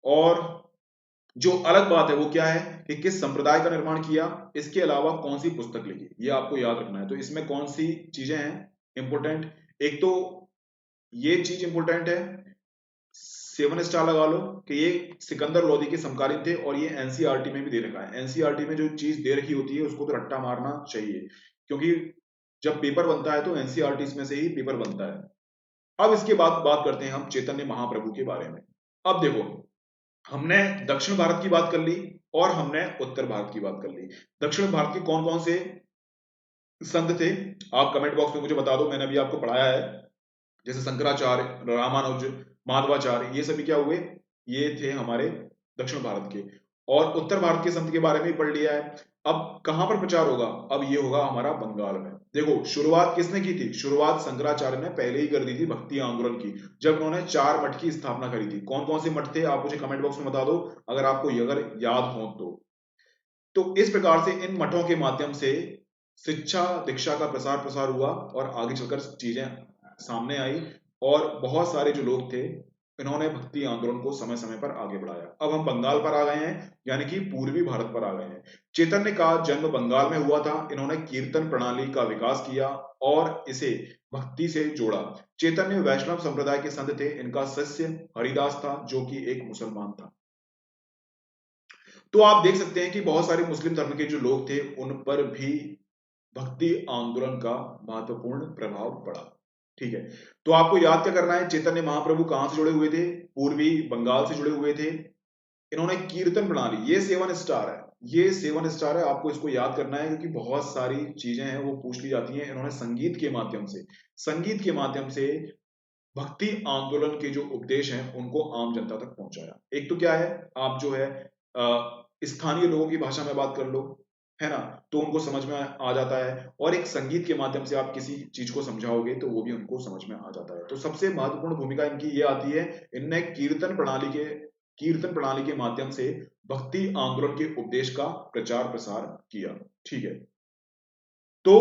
और जो अलग बात है वो क्या है कि किस संप्रदाय का निर्माण किया, इसके अलावा कौन सी पुस्तक लिखी, ये आपको याद रखना है। तो इसमें कौन सी चीजें हैं इंपोर्टेंट? एक तो ये चीज इंपोर्टेंट है, 7 स्टार लगा लो कि ये सिकंदर लोदी के समकालीन थे। और ये एनसीईआरटी में भी दे रखा है। एनसीईआरटी में जो चीज दे रखी होती है उसको तो रट्टा मारना चाहिए, क्योंकि जब पेपर बनता है तो एनसीईआरटी में से ही पेपर बनता है। अब इसके बाद बात करते हैं हम चैतन्य महाप्रभु के बारे में। अब देखो, हमने दक्षिण भारत की बात कर ली और हमने उत्तर भारत की बात कर ली। दक्षिण भारत के कौन कौन से संत थे आप कमेंट बॉक्स में मुझे बता दो। मैंने अभी आपको पढ़ाया है, जैसे शंकराचार्य, रामानुज, माधवाचार्य, ये सभी क्या हुए? ये थे हमारे दक्षिण भारत के। और उत्तर भारत के संत के बारे में भी पढ़ लिया है। अब कहां पर प्रचार होगा? अब ये होगा हमारा बंगाल में। देखो, शुरुआत किसने की थी? शुरुआत शंकराचार्य ने पहले ही कर दी थी भक्ति आंदोलन की, जब उन्होंने 4 मठ की स्थापना करी थी। कौन कौन से मठ थे आप मुझे कमेंट बॉक्स में बता दो, अगर आपको अगर याद हो तो इस प्रकार से इन मठों के माध्यम से शिक्षा दीक्षा का प्रसार प्रसार हुआ और आगे चलकर चीजें सामने आई। और बहुत सारे जो लोग थे इन्होंने भक्ति आंदोलन को समय समय पर आगे बढ़ाया। अब हम बंगाल पर आ गए हैं, यानी कि पूर्वी भारत पर आ गए हैं। चैतन्य का जन्म बंगाल में हुआ था। इन्होंने कीर्तन प्रणाली का विकास किया और इसे भक्ति से जोड़ा। चैतन्य वैष्णव संप्रदाय के संत थे। इनका शिष्य हरिदास था जो कि एक मुसलमान था। तो आप देख सकते हैं कि बहुत सारे मुस्लिम धर्म के जो लोग थे उन पर भी भक्ति आंदोलन का महत्वपूर्ण प्रभाव पड़ा, ठीक है। तो आपको याद क्या करना है? चैतन्य महाप्रभु कहां से जुड़े हुए थे? पूर्वी बंगाल से जुड़े हुए थे। इन्होंने कीर्तन प्रणाली, ये 7 स्टार है, ये 7 स्टार है। आपको इसको याद करना है क्योंकि बहुत सारी चीजें हैं वो पूछ ली जाती हैं। इन्होंने संगीत के माध्यम से भक्ति आंदोलन के जो उपदेश हैं उनको आम जनता तक पहुंचाया। एक तो क्या है, आप जो है स्थानीय लोगों की भाषा में बात कर लो, है ना, तो उनको समझ में आ जाता है। और एक संगीत के माध्यम से आप किसी चीज को समझाओगे तो वो भी उनको समझ में आ जाता है। तो सबसे महत्वपूर्ण भूमिका इनकी ये आती है, इनने कीर्तन प्रणाली के माध्यम से भक्ति आंदोलन के उपदेश का प्रचार प्रसार किया, ठीक है। तो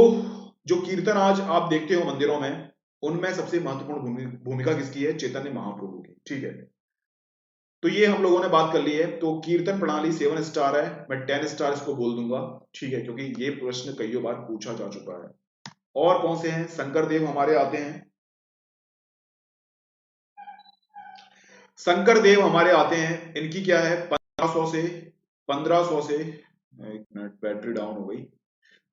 जो कीर्तन आज आप देखते हो मंदिरों में, उनमें सबसे महत्वपूर्ण भूमिका किसकी है? चैतन्य महाप्रभु की, ठीक है। तो ये हम लोगों ने बात कर ली है। तो कीर्तन प्रणाली 7 स्टार है, मैं 10 स्टार इसको बोल दूंगा, ठीक है, क्योंकि ये प्रश्न कई बार पूछा जा चुका है। और कौन से हैं? शंकर देव हमारे आते हैं, शंकर देव हमारे आते हैं, इनकी क्या है 1500 से 1 मिनट, बैटरी डाउन हो गई।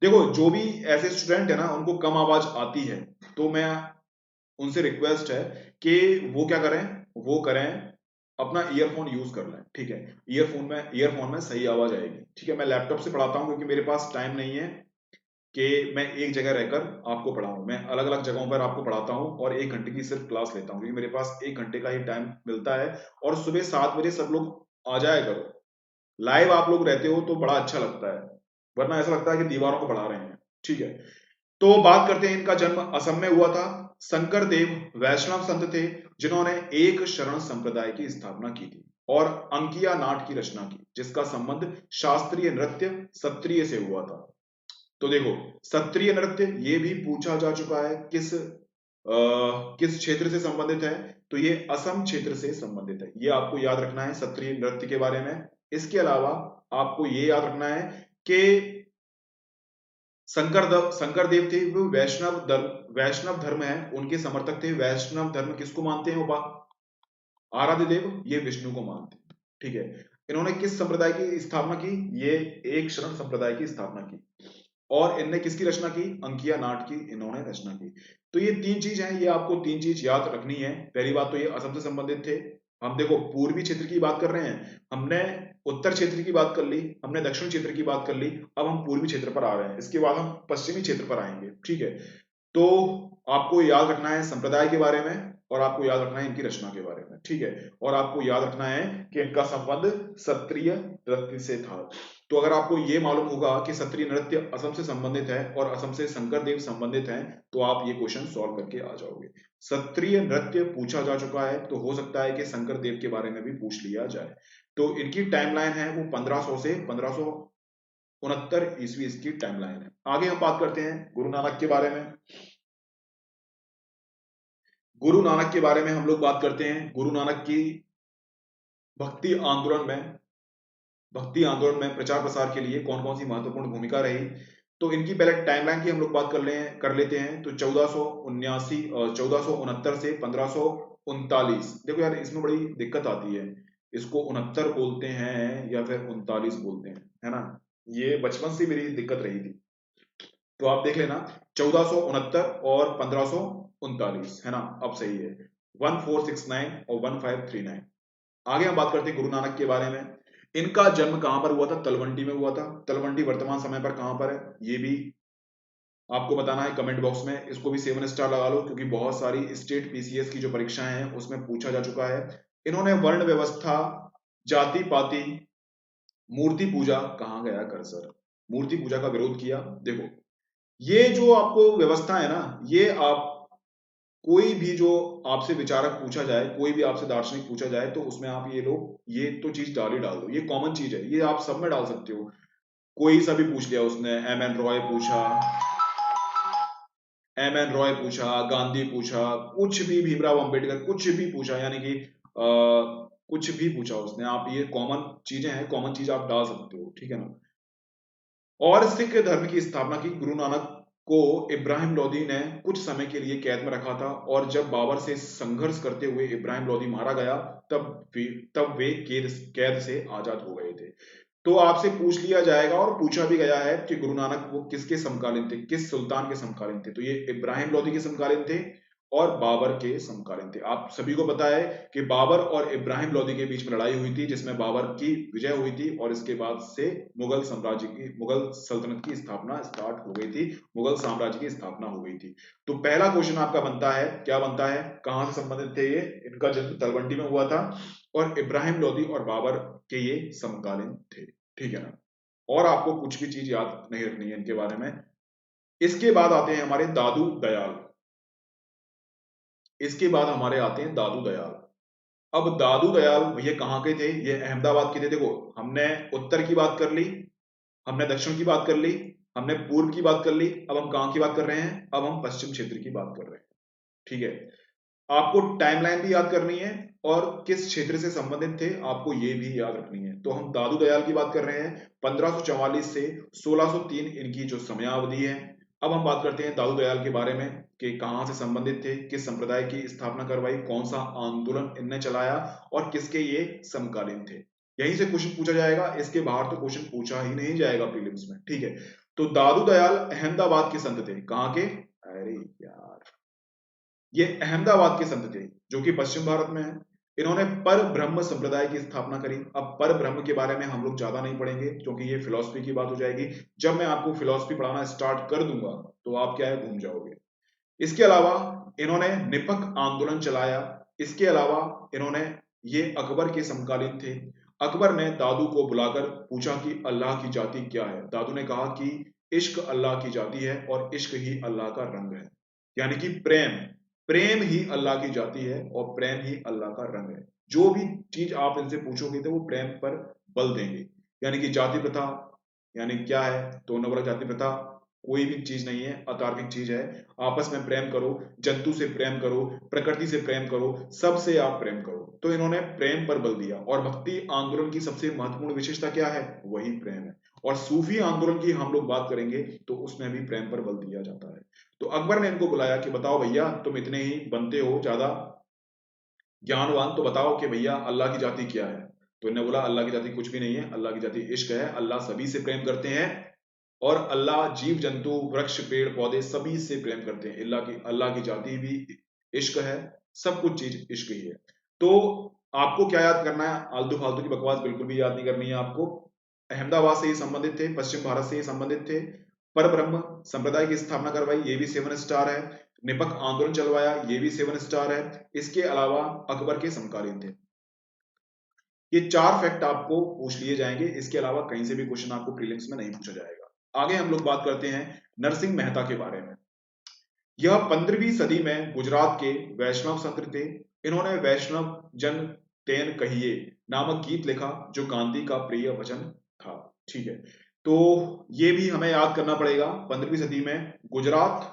देखो जो भी ऐसे स्टूडेंट है ना उनको कम आवाज आती है, तो मैं उनसे रिक्वेस्ट है कि वो क्या करें, वो करें अपना ईयरफोन यूज कर लें, ठीक है। ईयरफोन में सही आवाज आएगी, ठीक है। मैं लैपटॉप से पढ़ाता हूँ क्योंकि मेरे पास टाइम नहीं है कि मैं एक जगह रहकर आपको पढ़ाऊं, मैं अलग अलग जगहों पर आपको पढ़ाता हूं और 1 घंटे की सिर्फ क्लास लेता हूं, क्योंकि मेरे पास 1 घंटे का ही टाइम मिलता है। और सुबह 7 बजे सब लोग आ जाया करो, लाइव आप लोग रहते हो तो बड़ा अच्छा लगता है, वरना ऐसा लगता है कि दीवारों को पढ़ा रहे हैं, ठीक है। तो बात करते हैं, इनका जन्म असम में हुआ था। शंकर देव वैष्णव संत थे जिन्होंने एक शरण संप्रदाय की स्थापना की थी और अंकिया नाट की रचना की, जिसका संबंध शास्त्रीय नृत्य सत्रिय से हुआ था। तो देखो सत्रिय नृत्य ये भी पूछा जा चुका है, किस क्षेत्र से संबंधित है, तो ये असम क्षेत्र से संबंधित है, ये आपको याद रखना है सत्रिय नृत्य के बारे में। इसके अलावा आपको ये याद रखना है कि शंकर देव थे वो वैष्णव धर्म है, उनके समर्थक थे। वैष्णव धर्म किसको मानते हैं? वो आराध्य देव ये विष्णु को मानते हैं, ठीक है। इन्होंने किस संप्रदाय की स्थापना की? ये एक शरण संप्रदाय की स्थापना की। और इनने किसकी रचना की? अंकिया नाट की इन्होंने रचना की। तो ये 3 चीज हैं, ये आपको 3 चीज याद रखनी है। पहली बात तो ये असम से संबंधित थे। हम देखो पूर्वी क्षेत्र की बात कर रहे हैं, हमने उत्तर क्षेत्र की बात कर ली, हमने दक्षिण क्षेत्र की बात कर ली, अब हम पूर्वी क्षेत्र पर आ रहे हैं, इसके बाद हम पश्चिमी क्षेत्र पर आएंगे, ठीक है। तो आपको याद रखना है संप्रदाय के बारे में, और आपको याद रखना है इनकी रचना के बारे में, ठीक है। और आपको याद रखना है कि इनका संबंध क्षत्रिय नृत्य से था। तो अगर आपको ये मालूम होगा कि क्षत्रिय नृत्य असम से संबंधित है और असम से शंकर देव संबंधित हैं, तो आप ये क्वेश्चन सॉल्व करके आ जाओगे। क्षत्रिय नृत्य पूछा जा चुका है, तो हो सकता है कि शंकर देव के बारे में भी पूछ लिया जाए। तो इनकी टाइमलाइन है वो 1500 से 1569 ईस्वी इसकी टाइमलाइन है। आगे हम बात करते हैं गुरु नानक के बारे में। गुरु नानक के बारे में हम लोग बात करते हैं। गुरु नानक की भक्ति आंदोलन में प्रचार प्रसार के लिए कौन कौन सी महत्वपूर्ण भूमिका रही, तो इनकी पहले टाइमलाइन की हम लोग बात कर लेते हैं। तो 1469 से 1539। देखो यार इसमें बड़ी दिक्कत आती है, इसको 69 बोलते हैं या फिर 39 बोलते हैं, है ना, ये बचपन से मेरी दिक्कत रही थी। तो आप देख लेना 1469 और 1539, है ना, अब सही है। 1469 और 1539। आगे हम बात करते हैं गुरु नानक के बारे में। इनका जन्म कहां पर हुआ था? तलवंडी में हुआ था। तलवंडी वर्तमान समय पर कहां पर है ये भी आपको बताना है कमेंट बॉक्स में। इसको भी 7 स्टार लगा लो, क्योंकि बहुत सारी स्टेट पीसीएस की जो परीक्षाएं हैं उसमें पूछा जा चुका है। इन्होंने वर्ण व्यवस्था, जाति पाति, मूर्ति पूजा, कहाँ गया कर्सर, मूर्ति पूजा का विरोध किया। देखो ये जो आपको व्यवस्था है ना, ये आप कोई भी जो आपसे विचारक पूछा जाए, कोई भी आपसे दार्शनिक पूछा जाए, तो उसमें आप ये तो चीज डाल दो, ये कॉमन चीज है, ये आप सब में डाल सकते हो। कोई सा भी पूछ लिया उसने, एम एन रॉय पूछा, गांधी पूछा, कुछ भी, भीमराव अंबेडकर, कुछ भी पूछा, यानी कि कुछ भी पूछा उसने, आप ये कॉमन चीजें हैं, कॉमन चीज आप डाल सकते हो, ठीक है ना। और सिख धर्म की स्थापना की। गुरु नानक को इब्राहिम लोदी ने कुछ समय के लिए कैद में रखा था, और जब बाबर से संघर्ष करते हुए इब्राहिम लोदी मारा गया, तब वे कैद से आजाद हो गए थे। तो आपसे पूछ लिया जाएगा और पूछा भी गया है कि गुरु नानक वो किसके समकालीन थे, किस सुल्तान के समकालीन थे, तो ये इब्राहिम लोदी के समकालीन थे और बाबर के समकालीन थे। आप सभी को पता है कि बाबर और इब्राहिम लोदी के बीच में लड़ाई हुई थी, जिसमें बाबर की विजय हुई थी, और इसके बाद से मुगल सल्तनत की स्थापना स्टार्ट हो गई थी, मुगल साम्राज्य की स्थापना हो गई थी। तो पहला क्वेश्चन आपका बनता है, क्या बनता है, कहां से संबंधित थे ये? इनका जन्म तलवंडी में हुआ था और इब्राहिम लोदी और बाबर के ये समकालीन थे, ठीक है ना। और आपको कुछ भी चीज याद नहीं रखनी है इनके बारे में। इसके बाद आते हैं हमारे दादू दयाल। इसके बाद हमारे आते हैं दादू दयाल। अब दादू दयाल भैया कहाँ के थे? ये अहमदाबाद के थे। देखो हमने उत्तर की बात कर ली, हमने दक्षिण की बात कर ली, हमने पूर्व की बात कर ली, अब हम कहाँ की बात कर रहे हैं? अब हम पश्चिम क्षेत्र की बात कर रहे हैं, ठीक है। आपको टाइमलाइन भी याद करनी है और किस क्षेत्र से संबंधित थे आपको ये भी याद रखनी है। तो हम दादू दयाल की बात कर रहे हैं, 1544 से 1603 इनकी जो समयावधि है। अब हम बात करते हैं दादू दयाल के बारे में कि कहाँ से संबंधित थे, किस संप्रदाय की स्थापना करवाई, कौन सा आंदोलन इनने चलाया और किसके ये समकालीन थे। यहीं से क्वेश्चन पूछा जाएगा, इसके बाहर तो क्वेश्चन पूछा ही नहीं जाएगा प्रीलिम्स में, ठीक है। तो दादू दयाल अहमदाबाद के संत थे। कहाँ के? अरे यार, ये अहमदाबाद के संत थे जो कि पश्चिम भारत में है। इन्होंने पर ब्रह्म संप्रदाय की स्थापना करी। अब पर ब्रह्म के बारे में हम लोग ज्यादा नहीं पढ़ेंगे क्योंकि ये फिलॉसफी की बात हो जाएगी। जब मैं आपको फिलॉसफी पढ़ाना स्टार्ट कर दूंगा तो आप क्या है, घूम जाओगे। इसके अलावा इन्होंने निपक आंदोलन चलाया। इसके अलावा इन्होंने, ये अकबर के समकालीन थे। अकबर ने दादू को बुलाकर पूछा कि अल्लाह की जाति क्या है। दादू ने कहा कि इश्क अल्लाह की जाति है और इश्क ही अल्लाह का रंग है। यानी कि प्रेम, प्रेम ही अल्लाह की जाति है और प्रेम ही अल्लाह का रंग है। जो भी चीज आप इनसे पूछोगे तो वो प्रेम पर बल देंगे। यानी कि जाति प्रथा यानी क्या है, तो उन्होंने बोला जाति प्रथा कोई भी चीज नहीं है, अतार्किक चीज है। आपस में प्रेम करो, जंतु से प्रेम करो, प्रकृति से प्रेम करो, सबसे आप प्रेम करो। तो इन्होंने प्रेम पर बल दिया। और भक्ति आंदोलन की सबसे महत्वपूर्ण विशेषता क्या है? वही प्रेम है। और सूफी आंदोलन की हम लोग बात करेंगे तो उसमें भी प्रेम पर बल दिया जाता है। तो अकबर ने इनको बुलाया कि बताओ भैया, तुम इतने ही बनते हो ज्यादा ज्ञानवान, तो बताओ कि भैया अल्लाह की जाति क्या है। तो इन्होंने बोला अल्लाह की जाति कुछ भी नहीं है, अल्लाह की जाति इश्क है। अल्लाह सभी से प्रेम करते हैं और अल्लाह जीव जंतु वृक्ष पेड़ पौधे सभी से प्रेम करते हैं। अल्लाह की जाति भी इश्क है, सब कुछ चीज इश्क ही है। तो आपको क्या याद करना है? आलतू फालतू की बकवास बिल्कुल भी याद नहीं करनी है आपको। अहमदाबाद से ही संबंधित थे, पश्चिम भारत से ही संबंधित थे, पर ब्रह्म संप्रदाय की स्थापना करवाई, ये भी 7 स्टार है। निपक आंदोलन चलवाया, ये भी 7 स्टार है। इसके अलावा अकबर के समकालीन थे। ये 4 फैक्ट आपको पूछ लिए जाएंगे, इसके अलावा कहीं से भी क्वेश्चन आपको प्रीलिम्स में नहीं पूछा जाएगा। आगे हम लोग बात करते हैं नरसिंह मेहता के बारे में। यह 15वीं सदी में गुजरात के वैष्णव संत थे। इन्होंने वैष्णव जन तेन कहिए नामक गीत लिखा जो गांधी का प्रिय वचन था, ठीक है। तो ये भी हमें याद करना पड़ेगा। 15वीं सदी में गुजरात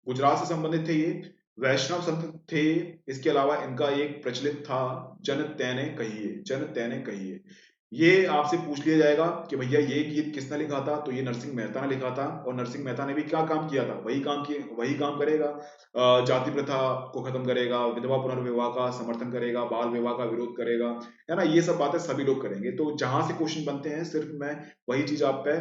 गुजरात से संबंधित थे, ये वैष्णव संत थे। इसके अलावा इनका एक प्रचलित था जन तैने कहिए, जन तैने कहिए। ये आपसे पूछ लिया जाएगा कि भैया ये गीत किसने लिखा था, तो ये नरसिंह मेहता ने लिखा था। और नरसिंह मेहता ने भी क्या काम किया था? वही काम करेगा, जाति प्रथा को खत्म करेगा, विधवा पुनर्विवाह का समर्थन करेगा, बाल विवाह का विरोध करेगा, है ना। ये सब बातें सभी लोग करेंगे। तो जहां से क्वेश्चन बनते हैं सिर्फ मैं वही चीज आप पे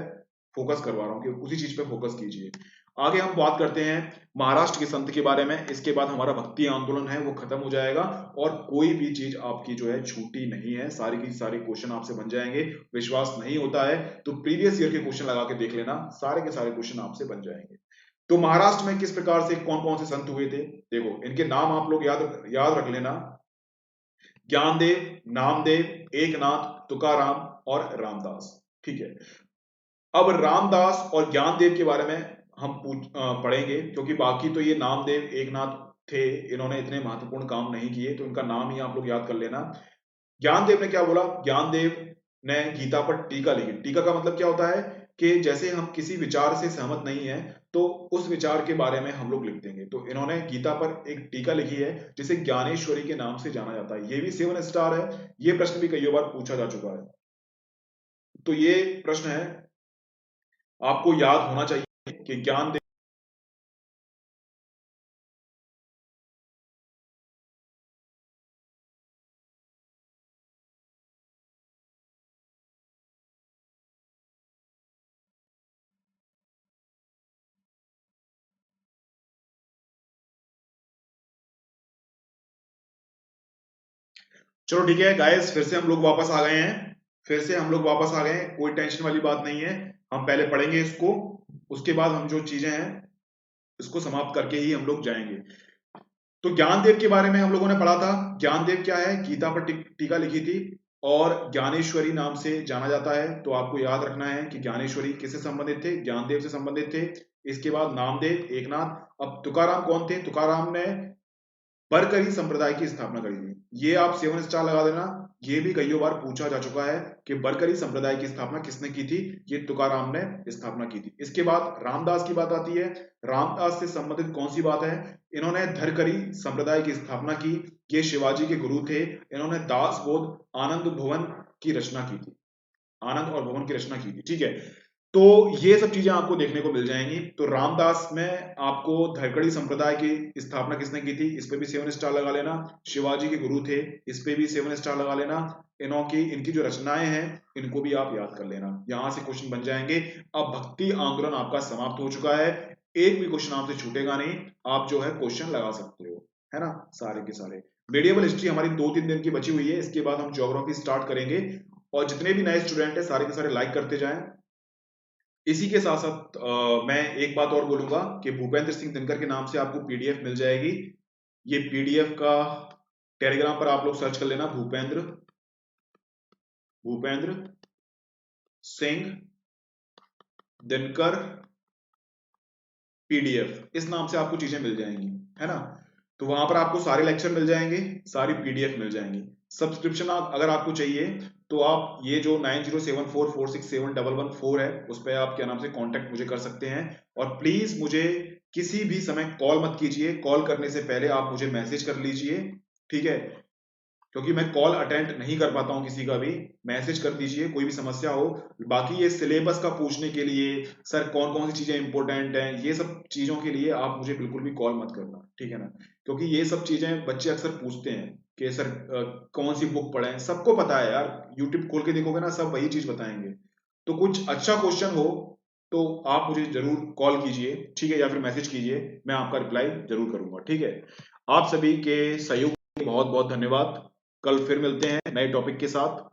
फोकस करवा रहा हूँ कि उसी चीज पे फोकस कीजिए। आगे हम बात करते हैं महाराष्ट्र के संत के बारे में। इसके बाद हमारा भक्ति आंदोलन है वो खत्म हो जाएगा और कोई भी चीज आपकी जो है छूटी नहीं है, सारी की सारी क्वेश्चन आपसे बन जाएंगे। विश्वास नहीं होता है तो प्रीवियस ईयर के क्वेश्चन लगा के देख लेना, सारे के सारे क्वेश्चन आपसे बन जाएंगे। तो महाराष्ट्र में किस प्रकार से कौन कौन से संत हुए थे? देखो इनके नाम आप लोग याद रख लेना। ज्ञानदेव, नामदेव, एकनाथ, तुकाराम और रामदास, ठीक है। अब रामदास और ज्ञानदेव के बारे में हम पढ़ेंगे क्योंकि बाकी तो ये नामदेव एकनाथ थे, इन्होंने इतने महत्वपूर्ण काम नहीं किए, तो इनका नाम ही आप लोग याद कर लेना। ज्ञानदेव ने क्या बोला? ज्ञानदेव ने गीता पर टीका लिखी। टीका का मतलब क्या होता है कि जैसे हम किसी विचार से सहमत नहीं है तो उस विचार के बारे में हम लोग लिख देंगे। तो इन्होंने गीता पर एक टीका लिखी है जिसे ज्ञानेश्वरी के नाम से जाना जाता है। ये भी 7 स्टार है। ये प्रश्न भी कई बार पूछा जा चुका है। तो ये प्रश्न है, आपको याद होना चाहिए कि ज्ञान। चलो ठीक है गाइस, फिर से हम लोग वापस आ गए हैं। कोई टेंशन वाली बात नहीं है। हम पहले पढ़ेंगे इसको, उसके बाद हम जो चीजें हैं इसको समाप्त करके ही हम लोग जाएंगे। तो ज्ञानदेव के बारे में हम लोगों ने पढ़ा था। ज्ञानदेव क्या है? गीता पर टीका लिखी थी और ज्ञानेश्वरी नाम से जाना जाता है। तो आपको याद रखना है कि ज्ञानेश्वरी किससे संबंधित थे? ज्ञानदेव से संबंधित थे। इसके बाद नामदेव, एकनाथ। अब तुकाराम कौन थे? तुकाराम ने बरकरी संप्रदाय की स्थापना करी थी। ये आप 7 स्टार लगा देना। ये भी कई बार पूछा जा चुका है कि बरकरी संप्रदाय की स्थापना किसने की थी। ये तुकाराम ने स्थापना की थी। इसके बाद रामदास की बात आती है। रामदास से संबंधित कौन सी बात है? इन्होंने धरकरी संप्रदाय की स्थापना की। ये शिवाजी के गुरु थे। इन्होंने दास बोध आनंद भवन की रचना की थी। आनंद और भवन की रचना की थी। ठीक है, तो ये सब चीजें आपको देखने को मिल जाएंगी। तो रामदास में आपको धरकड़ी संप्रदाय की स्थापना किसने की थी, इस पे भी 7 स्टार लगा लेना। शिवाजी के गुरु थे, इस पे भी 7 स्टार लगा लेना। इनकी जो रचनाएं हैं इनको भी आप याद कर लेना। यहां से क्वेश्चन बन जाएंगे। अब भक्ति आंदोलन आपका समाप्त हो चुका है। एक भी क्वेश्चन आपसे छूटेगा नहीं। आप जो है क्वेश्चन लगा सकते हो, है ना, सारे के सारे। मेडिएवल हिस्ट्री हमारी 2-3 दिन की बची हुई है। इसके बाद हम ज्योग्राफी स्टार्ट करेंगे। और जितने भी नए स्टूडेंट हैं सारे के सारे लाइक करते जाएं। इसी के साथ साथ मैं एक बात और बोलूंगा कि भूपेंद्र सिंह दिनकर के नाम से आपको पीडीएफ मिल जाएगी। ये पीडीएफ का टेलीग्राम पर आप लोग सर्च कर लेना, भूपेंद्र सिंह दिनकर पीडीएफ, इस नाम से आपको चीजें मिल जाएंगी, है ना। तो वहां पर आपको सारे लेक्चर मिल जाएंगे, सारी पीडीएफ मिल जाएंगी। सब्सक्रिप्शन अगर आपको चाहिए तो आप ये जो 9074467114 है उस पर आप क्या नाम से कांटेक्ट मुझे कर सकते हैं। और प्लीज मुझे किसी भी समय कॉल मत कीजिए। कॉल करने से पहले आप मुझे मैसेज कर लीजिए, ठीक है, क्योंकि मैं कॉल अटेंड नहीं कर पाता हूं किसी का भी। मैसेज कर दीजिए कोई भी समस्या हो। बाकी ये सिलेबस का पूछने के लिए, सर कौन कौन सी चीजें इंपॉर्टेंट हैं, ये सब चीजों के लिए आप मुझे बिल्कुल भी कॉल मत करना, ठीक है ना। क्योंकि ये सब चीजें बच्चे अक्सर पूछते हैं कि सर कौन सी बुक पढ़ें। सबको पता है यार, यूट्यूब खोल के देखोगे ना सब वही चीज बताएंगे। तो कुछ अच्छा क्वेश्चन हो तो आप मुझे जरूर कॉल कीजिए, ठीक है, या फिर मैसेज कीजिए। मैं आपका रिप्लाई जरूर करूंगा, ठीक है। आप सभी के सहयोग के लिए बहुत बहुत धन्यवाद। कल फिर मिलते हैं नए टॉपिक के साथ।